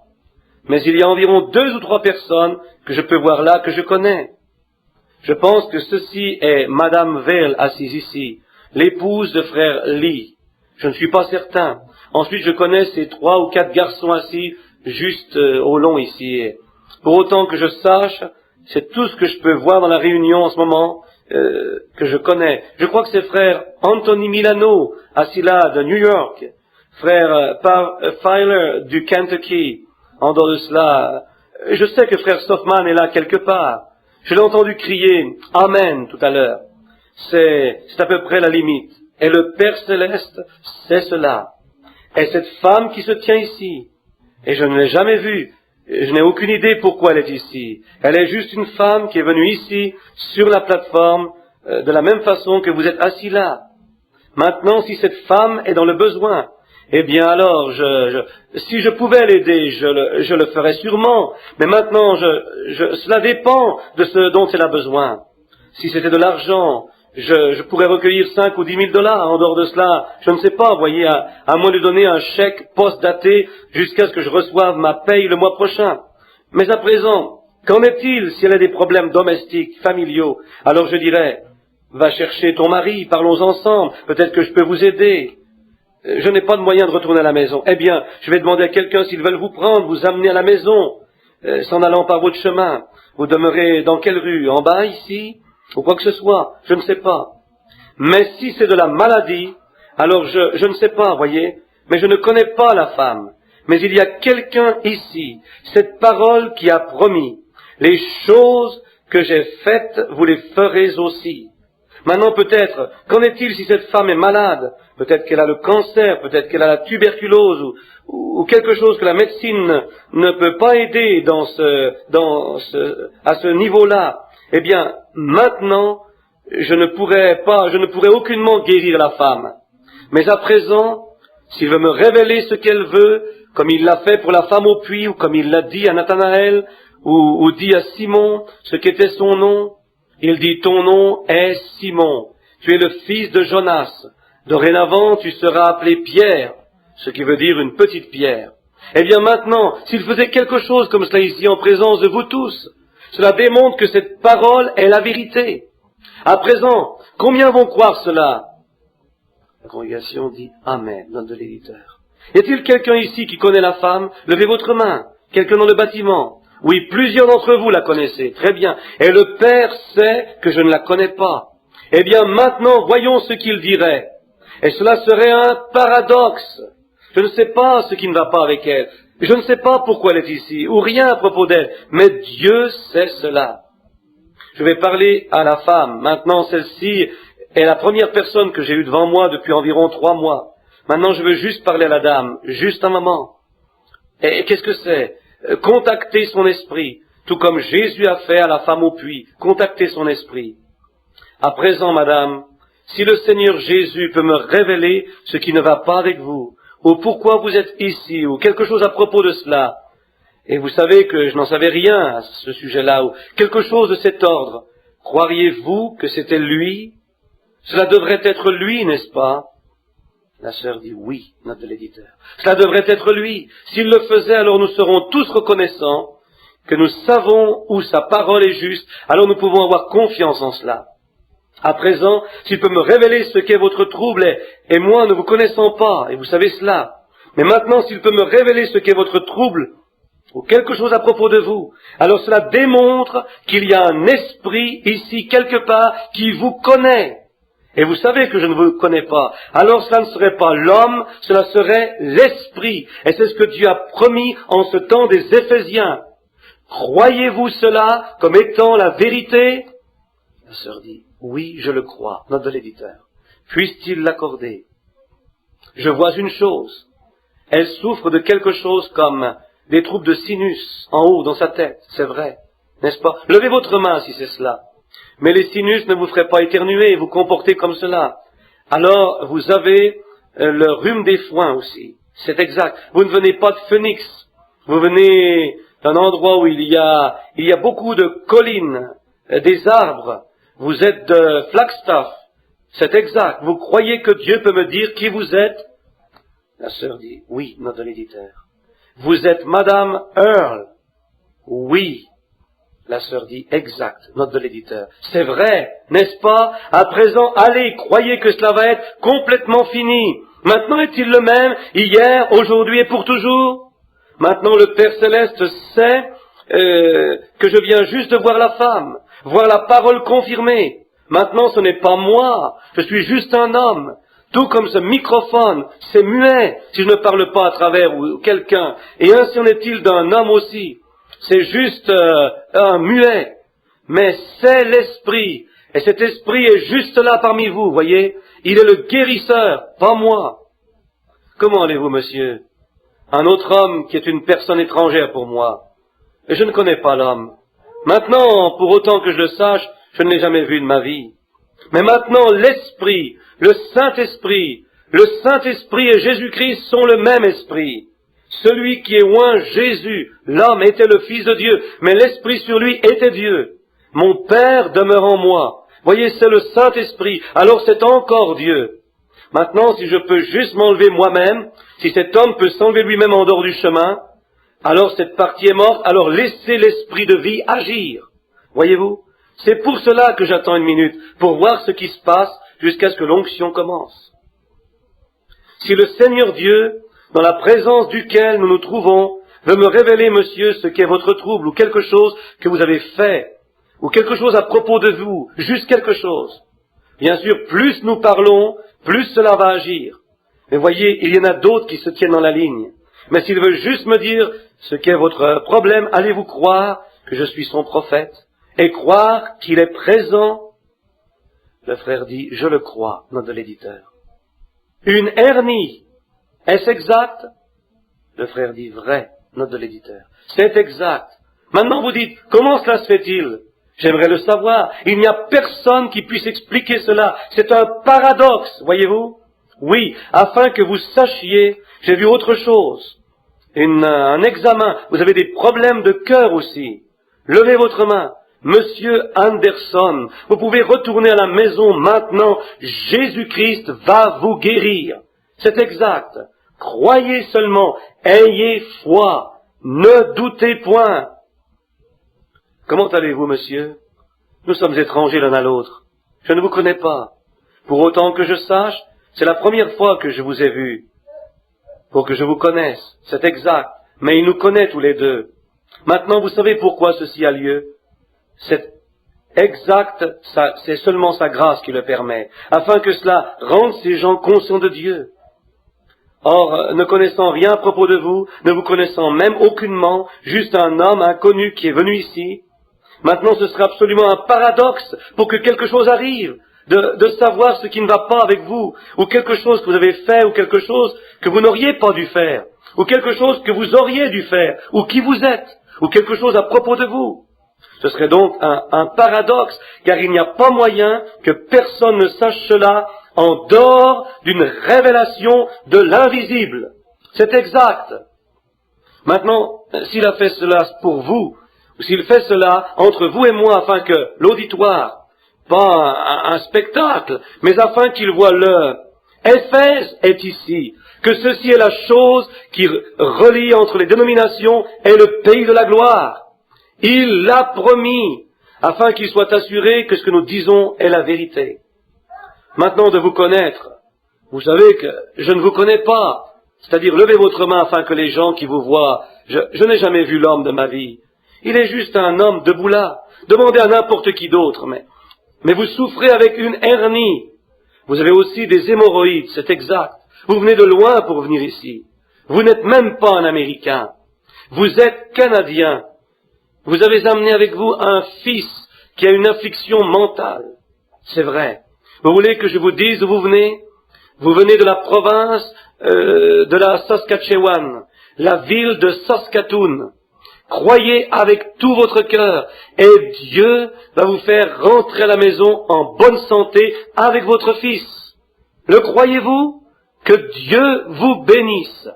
Mais il y a environ 2 ou 3 personnes que je peux voir là, que je connais. Je pense que ceci est Madame Vale assise ici, l'épouse de frère Lee. Je ne suis pas certain. Ensuite, je connais ces 3 ou 4 garçons assis juste au long ici. Pour autant que je sache, c'est tout ce que je peux voir dans la réunion en ce moment que je connais. Je crois que c'est frère Anthony Milano, assis là, de New York, frère Filer du Kentucky. En dehors de cela, je sais que frère Stoffman est là quelque part. Je l'ai entendu crier « Amen » tout à l'heure. C'est à peu près la limite. Et le Père Céleste sait cela. Et cette femme qui se tient ici, et je ne l'ai jamais vue, je n'ai aucune idée pourquoi elle est ici. Elle est juste une femme qui est venue ici, sur la plateforme, de la même façon que vous êtes assis là. Maintenant, si cette femme est dans le besoin, eh bien alors, si je pouvais l'aider, je le ferais sûrement. Mais maintenant, cela dépend de ce dont elle a besoin. Si c'était de l'argent, je pourrais recueillir 5 ou 10 000 dollars. En dehors de cela, je ne sais pas, voyez, à moins de donner un chèque post-daté jusqu'à ce que je reçoive ma paye le mois prochain. Mais à présent, qu'en est-il si elle a des problèmes domestiques, familiaux? Alors je dirais, va chercher ton mari, parlons ensemble, peut-être que je peux vous aider. Je n'ai pas de moyen de retourner à la maison. Eh bien, je vais demander à quelqu'un s'ils veulent vous prendre, vous amener à la maison, s'en allant par votre chemin. Vous demeurez dans quelle rue? En bas, ici? Ou quoi que ce soit? Je ne sais pas. Mais si c'est de la maladie, alors je ne sais pas, voyez. Mais je ne connais pas la femme. Mais il y a quelqu'un ici, cette parole qui a promis. Les choses que j'ai faites, vous les ferez aussi. Maintenant, peut-être, qu'en est-il si cette femme est malade? Peut-être qu'elle a le cancer, peut-être qu'elle a la tuberculose, ou quelque chose que la médecine ne peut pas aider à ce niveau-là. Eh bien, maintenant, je ne pourrais aucunement guérir la femme. Mais à présent, s'il veut me révéler ce qu'elle veut, comme il l'a fait pour la femme au puits, ou comme il l'a dit à Nathanaël, ou dit à Simon, ce qu'était son nom, il dit, ton nom est Simon, tu es le fils de Jonas. Dorénavant, tu seras appelé Pierre, ce qui veut dire une petite pierre. Eh bien maintenant, s'il faisait quelque chose comme cela ici en présence de vous tous, cela démontre que cette parole est la vérité. À présent, combien vont croire cela? La congrégation dit Amen, note de l'éditeur. Y a-t-il quelqu'un ici qui connaît la femme? Levez votre main. Quelqu'un dans le bâtiment? Oui, plusieurs d'entre vous la connaissez. Très bien. Et le Père sait que je ne la connais pas. Eh bien, maintenant, voyons ce qu'il dirait. Et cela serait un paradoxe. Je ne sais pas ce qui ne va pas avec elle. Je ne sais pas pourquoi elle est ici, ou rien à propos d'elle. Mais Dieu sait cela. Je vais parler à la femme. Maintenant, celle-ci est la première personne que j'ai eue devant moi depuis environ 3 mois. Maintenant, je veux juste parler à la dame, juste un moment. Et qu'est-ce que c'est? Contacter son esprit, tout comme Jésus a fait à la femme au puits. Contacter son esprit. À présent, madame, si le Seigneur Jésus peut me révéler ce qui ne va pas avec vous, ou pourquoi vous êtes ici, ou quelque chose à propos de cela, et vous savez que je n'en savais rien à ce sujet-là, ou quelque chose de cet ordre, croiriez-vous que c'était lui? Cela devrait être lui, n'est-ce pas? La sœur dit oui, note de l'éditeur. Cela devrait être lui. S'il le faisait, alors nous serons tous reconnaissants que nous savons où sa parole est juste, alors nous pouvons avoir confiance en cela. À présent, s'il peut me révéler ce qu'est votre trouble, et moi ne vous connaissant pas, et vous savez cela, mais maintenant s'il peut me révéler ce qu'est votre trouble, ou quelque chose à propos de vous, alors cela démontre qu'il y a un esprit ici quelque part qui vous connaît. Et vous savez que je ne vous connais pas. Alors cela ne serait pas l'homme, cela serait l'esprit. Et c'est ce que Dieu a promis en ce temps des Éphésiens. Croyez-vous cela comme étant la vérité? La sœur dit, oui, je le crois. Note de l'éditeur. Puisse-t-il l'accorder? Je vois une chose. Elle souffre de quelque chose comme des troubles de sinus en haut dans sa tête. C'est vrai, n'est-ce pas? Levez votre main si c'est cela. Mais les sinus ne vous feraient pas éternuer et vous comporter comme cela. Alors, vous avez le rhume des foins aussi. C'est exact. Vous ne venez pas de Phoenix. Vous venez d'un endroit où il y a beaucoup de collines, des arbres. Vous êtes de Flagstaff. C'est exact. Vous croyez que Dieu peut me dire qui vous êtes? La sœur dit, oui, note de l'éditeur. Vous êtes Madame Earl. Oui. La sœur dit, exact, note de l'éditeur. C'est vrai, n'est-ce pas? À présent, allez, croyez que cela va être complètement fini. Maintenant est-il le même, hier, aujourd'hui et pour toujours? Maintenant le Père Céleste sait que je viens juste de voir la femme, voir la parole confirmée. Maintenant ce n'est pas moi, je suis juste un homme. Tout comme ce microphone, c'est muet si je ne parle pas à travers ou quelqu'un. Et ainsi en est-il d'un homme aussi. C'est juste un muet. Mais c'est l'Esprit. Et cet Esprit est juste là parmi vous, voyez. Il est le guérisseur, pas moi. Comment allez-vous, monsieur? Un autre homme qui est une personne étrangère pour moi. Et je ne connais pas l'homme. Maintenant, pour autant que je le sache, je ne l'ai jamais vu de ma vie. Mais maintenant, l'Esprit, le Saint-Esprit et Jésus-Christ sont le même Esprit. Celui qui est oint Jésus, l'homme était le Fils de Dieu, mais l'Esprit sur lui était Dieu. Mon Père demeure en moi. Voyez, c'est le Saint-Esprit, alors c'est encore Dieu. Maintenant, si je peux juste m'enlever moi-même, si cet homme peut s'enlever lui-même en dehors du chemin, alors cette partie est morte, alors laissez l'Esprit de vie agir. Voyez-vous? C'est pour cela que j'attends une minute, pour voir ce qui se passe jusqu'à ce que l'onction commence. Si le Seigneur Dieu, dans la présence duquel nous nous trouvons, veut me révéler, monsieur, ce qu'est votre trouble, ou quelque chose que vous avez fait, ou quelque chose à propos de vous, juste quelque chose. Bien sûr, plus nous parlons, plus cela va agir. Mais voyez, il y en a d'autres qui se tiennent dans la ligne. Mais s'il veut juste me dire ce qu'est votre problème, allez-vous croire que je suis son prophète et croire qu'il est présent? Le frère dit, je le crois, note de l'éditeur. Une hernie, est-ce exact? Le frère dit, vrai, note de l'éditeur. C'est exact. Maintenant vous dites, comment cela se fait-il? J'aimerais le savoir. Il n'y a personne qui puisse expliquer cela. C'est un paradoxe, voyez-vous? Oui, afin que vous sachiez, j'ai vu autre chose. Un examen. Vous avez des problèmes de cœur aussi. Levez votre main. Monsieur Anderson, vous pouvez retourner à la maison maintenant. Jésus-Christ va vous guérir. C'est exact. Croyez seulement. Ayez foi. Ne doutez point. Comment allez-vous, monsieur? Nous sommes étrangers l'un à l'autre. Je ne vous connais pas. Pour autant que je sache, c'est la première fois que je vous ai vu. Pour que je vous connaisse, c'est exact. Mais il nous connaît tous les deux. Maintenant, vous savez pourquoi ceci a lieu? C'est exact, c'est seulement sa grâce qui le permet, afin que cela rende ces gens conscients de Dieu. Or, ne connaissant rien à propos de vous, ne vous connaissant même aucunement, juste un homme inconnu qui est venu ici, maintenant ce sera absolument un paradoxe pour que quelque chose arrive, de savoir ce qui ne va pas avec vous, ou quelque chose que vous avez fait, ou quelque chose que vous n'auriez pas dû faire, ou quelque chose que vous auriez dû faire, ou qui vous êtes, ou quelque chose à propos de vous. Ce serait donc un paradoxe, car il n'y a pas moyen que personne ne sache cela en dehors d'une révélation de l'invisible. C'est exact. Maintenant, s'il a fait cela pour vous, ou s'il fait cela entre vous et moi, afin que l'auditoire, pas un spectacle, mais afin qu'il voie l'heure, Éphèse est ici, que ceci est la chose qui relie entre les dénominations et le pays de la gloire. Il l'a promis, afin qu'il soit assuré que ce que nous disons est la vérité. Maintenant de vous connaître, vous savez que je ne vous connais pas, c'est-à-dire levez votre main afin que les gens qui vous voient, je n'ai jamais vu l'homme de ma vie. Il est juste un homme debout là, demandez à n'importe qui d'autre, mais vous souffrez avec une hernie. Vous avez aussi des hémorroïdes, c'est exact. Vous venez de loin pour venir ici. Vous n'êtes même pas un Américain. Vous êtes Canadien. Vous avez amené avec vous un fils qui a une affliction mentale. C'est vrai. Vous voulez que je vous dise d'où vous venez? Vous venez de la province de la Saskatchewan, la ville de Saskatoon. Croyez avec tout votre cœur et Dieu va vous faire rentrer à la maison en bonne santé avec votre fils. Le croyez-vous? Que Dieu vous bénisse.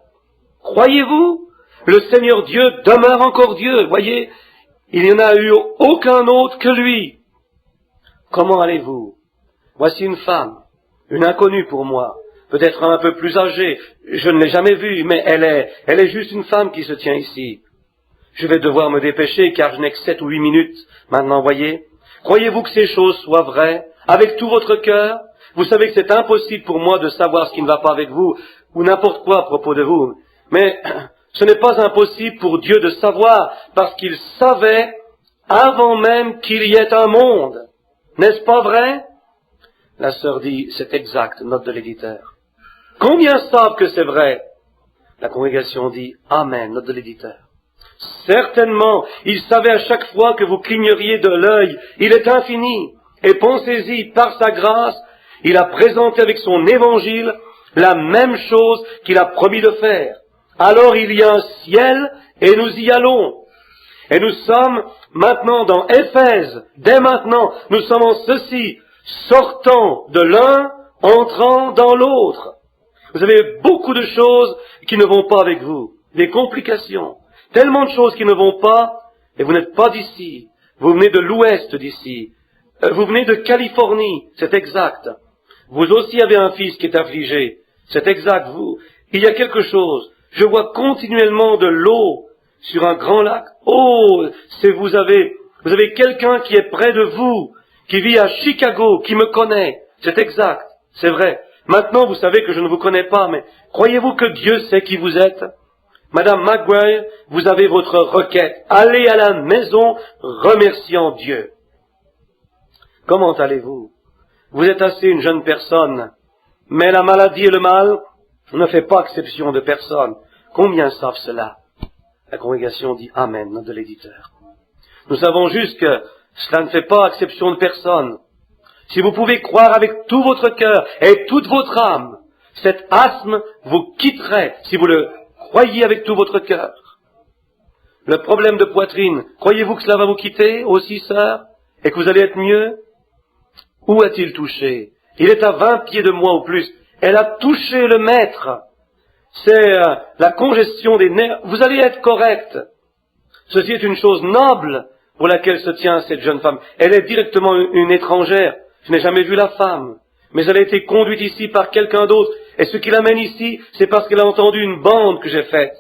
Croyez-vous? Le Seigneur Dieu demeure encore Dieu. Voyez, il n'y en a eu aucun autre que lui. Comment allez-vous? Voici une femme, une inconnue pour moi, peut-être un peu plus âgée. Je ne l'ai jamais vue, mais elle est juste une femme qui se tient ici. Je vais devoir me dépêcher car je n'ai que 7 ou 8 minutes maintenant, voyez. Croyez-vous que ces choses soient vraies avec tout votre cœur? Vous savez que c'est impossible pour moi de savoir ce qui ne va pas avec vous ou n'importe quoi à propos de vous. Mais ce n'est pas impossible pour Dieu de savoir parce qu'il savait avant même qu'il y ait un monde. N'est-ce pas vrai? La sœur dit, c'est exact, note de l'éditeur. Combien savent que c'est vrai? La congrégation dit, Amen, note de l'éditeur. Certainement, il savait à chaque fois que vous cligneriez de l'œil. Il est infini. Et pensez-y, par sa grâce, il a présenté avec son évangile la même chose qu'il a promis de faire. Alors il y a un ciel et nous y allons. Et nous sommes maintenant dans Éphèse. Dès maintenant, nous sommes en ceci, sortant de l'un, entrant dans l'autre. Vous avez beaucoup de choses qui ne vont pas avec vous, des complications, tellement de choses qui ne vont pas, et vous n'êtes pas d'ici. Vous venez de l'ouest d'ici. Vous venez de Californie, c'est exact. Vous aussi avez un fils qui est affligé, c'est exact. Il y a quelque chose. Je vois continuellement de l'eau sur un grand lac. Oh, vous avez quelqu'un qui est près de vous, qui vit à Chicago, qui me connaît. C'est exact, c'est vrai. Maintenant, vous savez que je ne vous connais pas, mais croyez-vous que Dieu sait qui vous êtes? Madame Maguire, vous avez votre requête. Allez à la maison remerciant Dieu. Comment allez-vous? Vous êtes assez une jeune personne, mais la maladie et le mal ne fait pas exception de personne. Combien savent cela? La congrégation dit Amen, note de l'éditeur. Nous savons juste que cela ne fait pas exception de personne. Si vous pouvez croire avec tout votre cœur et toute votre âme, cet asthme vous quitterait si vous le croyez avec tout votre cœur. Le problème de poitrine, croyez-vous que cela va vous quitter aussi, sœur, et que vous allez être mieux? Où a-t-il touché? Il est à 20 pieds de moi ou plus. Elle a touché le maître. C'est la congestion des nerfs. Vous allez être correct. Ceci est une chose noble pour laquelle se tient cette jeune femme. Elle est directement une étrangère. Je n'ai jamais vu la femme. Mais elle a été conduite ici par quelqu'un d'autre. Et ce qui l'amène ici, c'est parce qu'elle a entendu une bande que j'ai faite.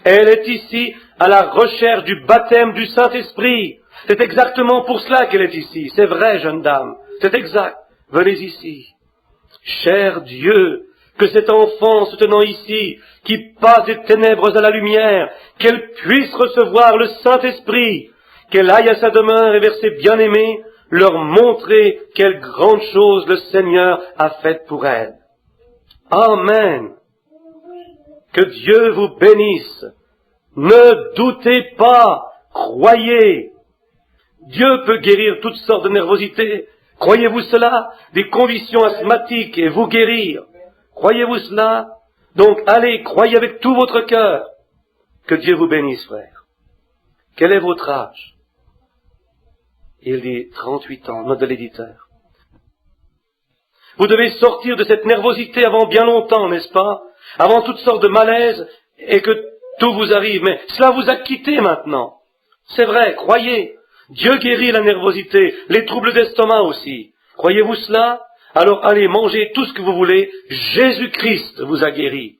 Et elle est ici à la recherche du baptême du Saint-Esprit. C'est exactement pour cela qu'elle est ici. C'est vrai, jeune dame. C'est exact. Venez ici. Cher Dieu, que cet enfant se tenant ici, qui passe des ténèbres à la lumière, qu'elle puisse recevoir le Saint-Esprit, qu'elle aille à sa demeure et vers ses bien-aimés, leur montrer quelle grande chose le Seigneur a faite pour elle. Amen. Que Dieu vous bénisse. Ne doutez pas, croyez. Dieu peut guérir toutes sortes de nervosités. Croyez-vous cela? Des conditions asthmatiques et vous guérir. Croyez-vous cela? Donc allez, croyez avec tout votre cœur. Que Dieu vous bénisse, frère. Quel est votre âge? Il dit 38 ans, note de l'éditeur. Vous devez sortir de cette nervosité avant bien longtemps, n'est-ce pas? Avant toutes sortes de malaises et que tout vous arrive. Mais cela vous a quitté maintenant. C'est vrai, croyez. Dieu guérit la nervosité, les troubles d'estomac aussi. Croyez-vous cela? Alors allez, mangez tout ce que vous voulez. Jésus-Christ vous a guéri.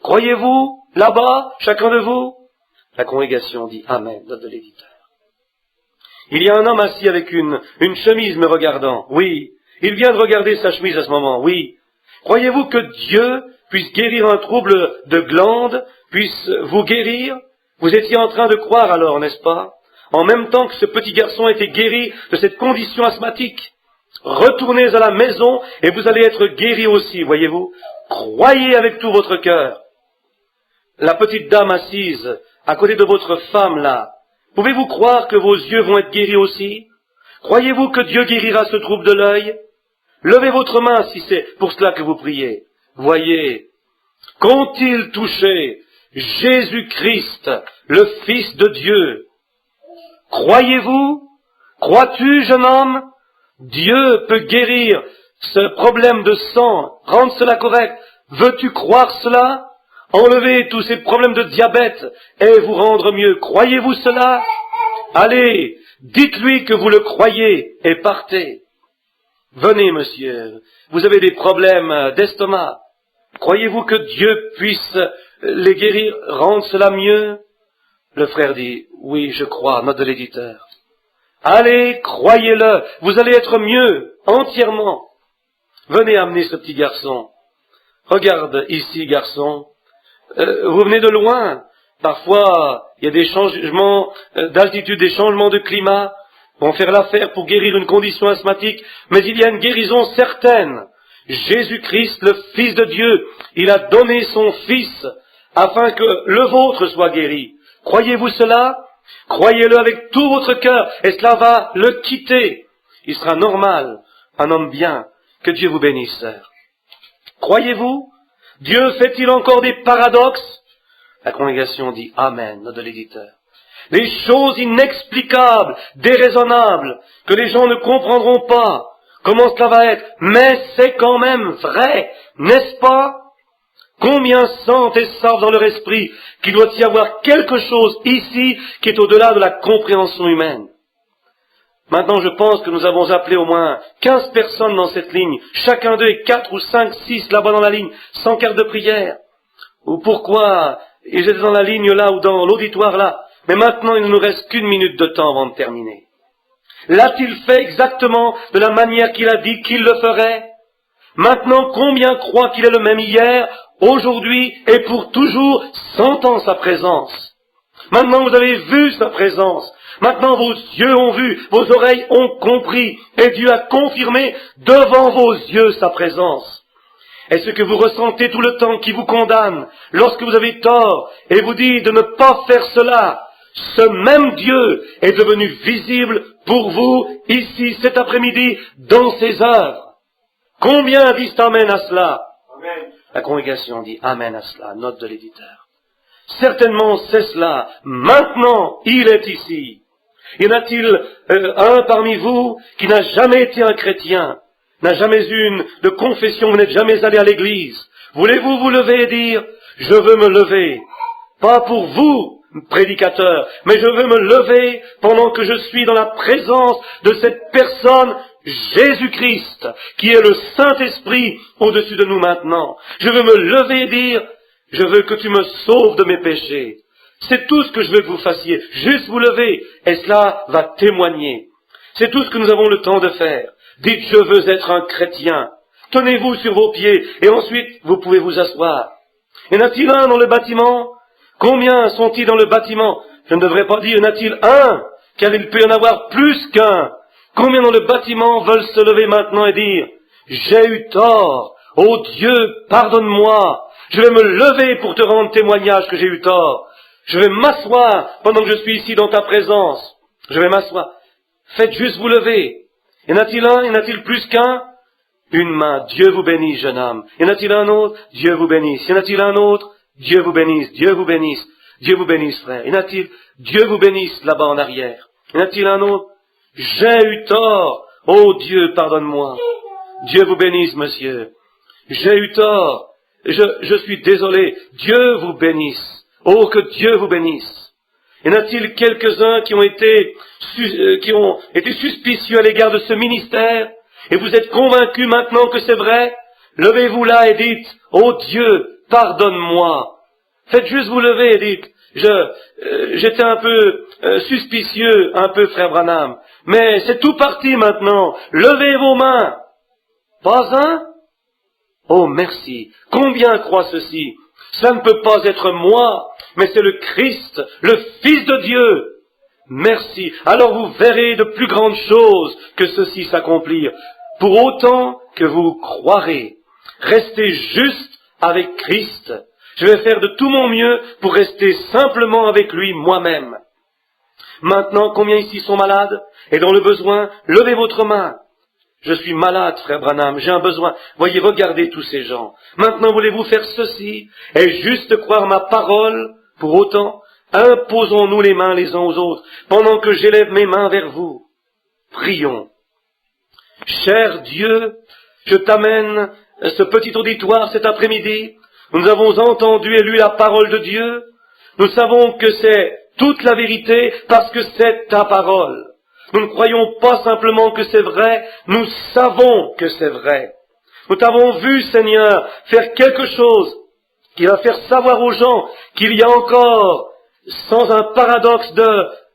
Croyez-vous, là-bas, chacun de vous? La congrégation dit Amen, note de l'éditeur. Il y a un homme assis avec une chemise me regardant. Oui, il vient de regarder sa chemise à ce moment. Oui. Croyez-vous que Dieu puisse guérir un trouble de glande, puisse vous guérir? Vous étiez en train de croire alors, n'est-ce pas? En même temps que ce petit garçon était guéri de cette condition asthmatique. Retournez à la maison et vous allez être guéri aussi, voyez-vous. Croyez avec tout votre cœur. La petite dame assise à côté de votre femme là, pouvez-vous croire que vos yeux vont être guéris aussi? Croyez-vous que Dieu guérira ce trouble de l'œil? Levez votre main si c'est pour cela que vous priez. Voyez, qu'ont-ils touché Jésus-Christ, le Fils de Dieu? Croyez-vous? Crois-tu, jeune homme? Dieu peut guérir ce problème de sang, rendre cela correct. Veux-tu croire cela? Enlever tous ces problèmes de diabète et vous rendre mieux. Croyez-vous cela? Allez, dites-lui que vous le croyez et partez. Venez, monsieur, vous avez des problèmes d'estomac. Croyez-vous que Dieu puisse les guérir, rendre cela mieux? Le frère dit, oui, je crois, note de l'éditeur. Allez, croyez-le, vous allez être mieux, entièrement. Venez amener ce petit garçon. Regarde ici, garçon. Vous venez de loin. Parfois, il y a des changements d'altitude, des changements de climat. Vont faire l'affaire pour guérir une condition asthmatique, mais il y a une guérison certaine. Jésus-Christ, le Fils de Dieu, il a donné son Fils afin que le vôtre soit guéri. Croyez-vous cela? Croyez-le avec tout votre cœur, et cela va le quitter. Il sera normal, un homme bien. Que Dieu vous bénisse, sœur. Croyez-vous? Dieu fait-il encore des paradoxes? La congrégation dit Amen, note de l'éditeur. Des choses inexplicables, déraisonnables, que les gens ne comprendront pas. Comment cela va être? Mais c'est quand même vrai, n'est-ce pas? Combien sentent et savent dans leur esprit qu'il doit y avoir quelque chose ici qui est au-delà de la compréhension humaine. Maintenant, je pense que nous avons appelé au moins 15 personnes dans cette ligne. Chacun d'eux est 4 ou 5, 6 là-bas dans la ligne, sans carte de prière. Ou pourquoi ils étaient dans la ligne là ou dans l'auditoire là. Mais maintenant, il ne nous reste qu'une minute de temps avant de terminer. L'a-t-il fait exactement de la manière qu'il a dit qu'il le ferait? Maintenant, combien croient qu'il est le même hier, aujourd'hui et pour toujours, sentant sa présence? Maintenant, vous avez vu sa présence. Maintenant, vos yeux ont vu, vos oreilles ont compris, et Dieu a confirmé devant vos yeux sa présence. Est-ce que vous ressentez tout le temps qui vous condamne, lorsque vous avez tort, et vous dit de ne pas faire cela? Ce même Dieu est devenu visible pour vous, ici, cet après-midi, dans ses œuvres. Combien disent Amen à cela? Amen. La congrégation dit Amen à cela, note de l'éditeur. Certainement c'est cela. Maintenant, il est ici. Y en a-t-il un parmi vous qui n'a jamais été un chrétien, n'a jamais eu une de confession, vous n'êtes jamais allé à l'église? Voulez-vous vous lever et dire, je veux me lever, pas pour vous, prédicateur, mais je veux me lever pendant que je suis dans la présence de cette personne, Jésus-Christ, qui est le Saint-Esprit au-dessus de nous maintenant. Je veux me lever et dire, je veux que tu me sauves de mes péchés. C'est tout ce que je veux que vous fassiez. Juste vous lever, et cela va témoigner. C'est tout ce que nous avons le temps de faire. Dites, je veux être un chrétien. Tenez-vous sur vos pieds, et ensuite, vous pouvez vous asseoir. Y en a-t-il un dans le bâtiment? Combien sont-ils dans le bâtiment? Je ne devrais pas dire, y en a-t-il un? Car il peut y en avoir plus qu'un. Combien dans le bâtiment veulent se lever maintenant et dire, j'ai eu tort. Oh Dieu, pardonne-moi. Je vais me lever pour te rendre témoignage que j'ai eu tort. Je vais m'asseoir pendant que je suis ici dans ta présence. Je vais m'asseoir. Faites juste vous lever. Y en a-t-il un? Y en a-t-il plus qu'un? Une main. Dieu vous bénisse, jeune homme. Y en a-t-il un autre? Dieu vous bénisse. Y en a-t-il un autre? Dieu vous bénisse. Dieu vous bénisse. Dieu vous bénisse, frère. Y en a-t-il? Dieu vous bénisse là-bas en arrière. Y en a-t-il un autre? J'ai eu tort. Oh Dieu, pardonne-moi. Dieu vous bénisse, monsieur. J'ai eu tort. Je suis désolé. Dieu vous bénisse. Oh, que Dieu vous bénisse. Y en a-t-il quelques-uns qui ont été suspicieux à l'égard de ce ministère, et vous êtes convaincus maintenant que c'est vrai? Levez-vous là et dites, oh Dieu, pardonne-moi. Faites juste vous lever et dites, j'étais un peu suspicieux, un peu frère Branham, mais c'est tout parti maintenant. Levez vos mains. Pas un? Oh merci. Combien croient ceci? Ça ne peut pas être moi, mais c'est le Christ, le Fils de Dieu. Merci. Alors vous verrez de plus grandes choses que ceci s'accomplir, pour autant que vous croirez. Restez juste avec Christ. Je vais faire de tout mon mieux pour rester simplement avec lui moi-même. Maintenant, combien ici sont malades et dans le besoin? Levez votre main. Je suis malade, frère Branham, j'ai un besoin. Voyez, regardez tous ces gens. Maintenant, voulez-vous faire ceci et juste croire ma parole? Pour autant, imposons-nous les mains les uns aux autres, pendant que j'élève mes mains vers vous. Prions. Cher Dieu, je t'amène ce petit auditoire cet après-midi. Nous avons entendu et lu la parole de Dieu. Nous savons que c'est toute la vérité parce que c'est ta parole. Nous ne croyons pas simplement que c'est vrai, nous savons que c'est vrai. Nous t'avons vu, Seigneur, faire quelque chose qui va faire savoir aux gens qu'il y a encore sans un paradoxe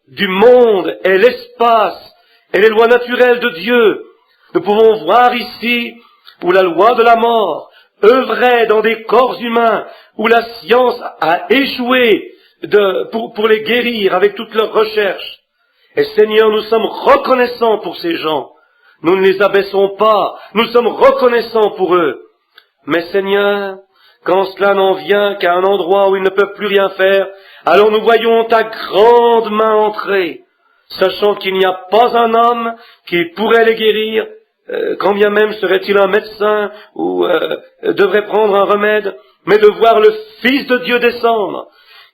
du monde et l'espace et les lois naturelles de Dieu, nous pouvons voir ici où la loi de la mort œuvrait dans des corps humains, où la science a échoué pour les guérir avec toutes leurs recherches. Et Seigneur, nous sommes reconnaissants pour ces gens. Nous ne les abaissons pas, nous sommes reconnaissants pour eux. Mais Seigneur, quand cela n'en vient qu'à un endroit où ils ne peuvent plus rien faire, alors nous voyons ta grande main entrer, sachant qu'il n'y a pas un homme qui pourrait les guérir, quand bien même serait-il un médecin ou devrait prendre un remède, mais de voir le Fils de Dieu descendre,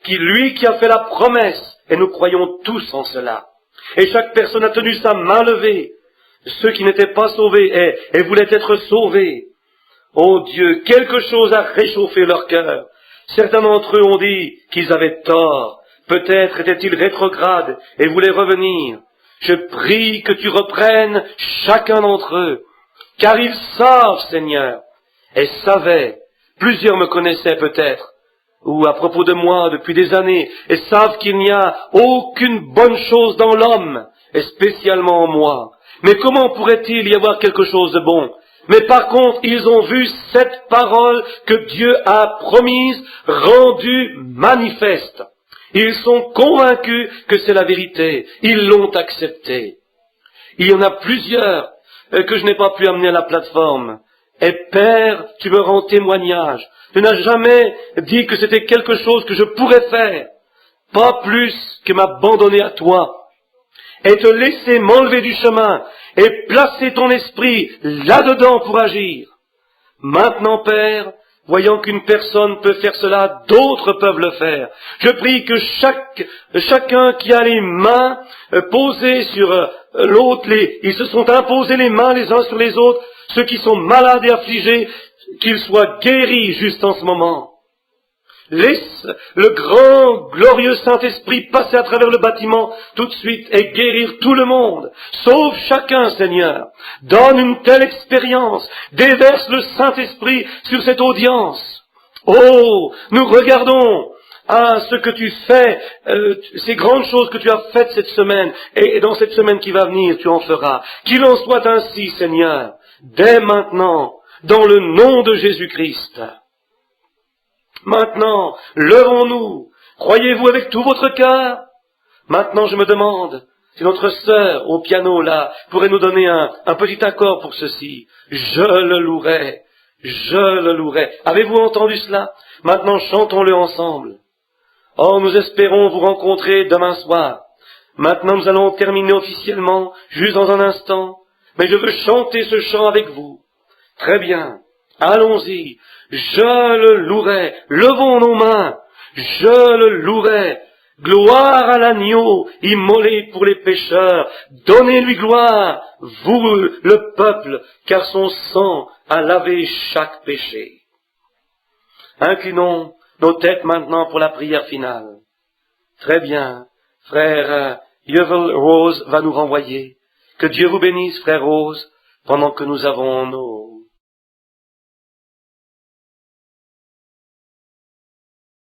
lui qui a fait la promesse, et nous croyons tous en cela. Et chaque personne a tenu sa main levée, ceux qui n'étaient pas sauvés et voulaient être sauvés. Oh Dieu, quelque chose a réchauffé leur cœur. Certains d'entre eux ont dit qu'ils avaient tort. Peut-être étaient-ils rétrogrades et voulaient revenir. Je prie que tu reprennes chacun d'entre eux, car ils savent, Seigneur, et savaient. Plusieurs me connaissaient peut-être, ou à propos de moi depuis des années, et savent qu'il n'y a aucune bonne chose dans l'homme, et spécialement en moi. Mais comment pourrait-il y avoir quelque chose de bon? Mais par contre, ils ont vu cette parole que Dieu a promise, rendue manifeste. Ils sont convaincus que c'est la vérité. Ils l'ont acceptée. Il y en a plusieurs que je n'ai pas pu amener à la plateforme. Et Père, tu me rends témoignage. Tu n'as jamais dit que c'était quelque chose que je pourrais faire. Pas plus que m'abandonner à toi. Et te laisser m'enlever du chemin et placer ton esprit là-dedans pour agir. Maintenant, Père, voyant qu'une personne peut faire cela, d'autres peuvent le faire. Je prie que chacun qui a les mains posées sur l'autre, ils se sont imposés les mains les uns sur les autres, ceux qui sont malades et affligés, qu'ils soient guéris juste en ce moment. Laisse le grand, glorieux Saint-Esprit passer à travers le bâtiment tout de suite et guérir tout le monde. Sauve chacun, Seigneur. Donne une telle expérience. Déverse le Saint-Esprit sur cette audience. Oh, nous regardons à ce que tu fais, ces grandes choses que tu as faites cette semaine, et dans cette semaine qui va venir, tu en feras. Qu'il en soit ainsi, Seigneur, dès maintenant, dans le nom de Jésus-Christ. Maintenant, levons-nous. Croyez-vous avec tout votre cœur? Maintenant, je me demande si notre sœur au piano, là, pourrait nous donner un petit accord pour ceci. Je le louerai. Je le louerai. Avez-vous entendu cela? Maintenant, chantons-le ensemble. Oh, nous espérons vous rencontrer demain soir. Maintenant, nous allons terminer officiellement, juste dans un instant. Mais je veux chanter ce chant avec vous. Très bien. Allons-y. Je le louerai. Levons nos mains. Je le louerai. Gloire à l'agneau, immolé pour les pécheurs. Donnez-lui gloire, vous, le peuple, car son sang a lavé chaque péché. Inclinons nos têtes maintenant pour la prière finale. Très bien. Frère Yevel Rose va nous renvoyer. Que Dieu vous bénisse, frère Rose, pendant que nous avons nos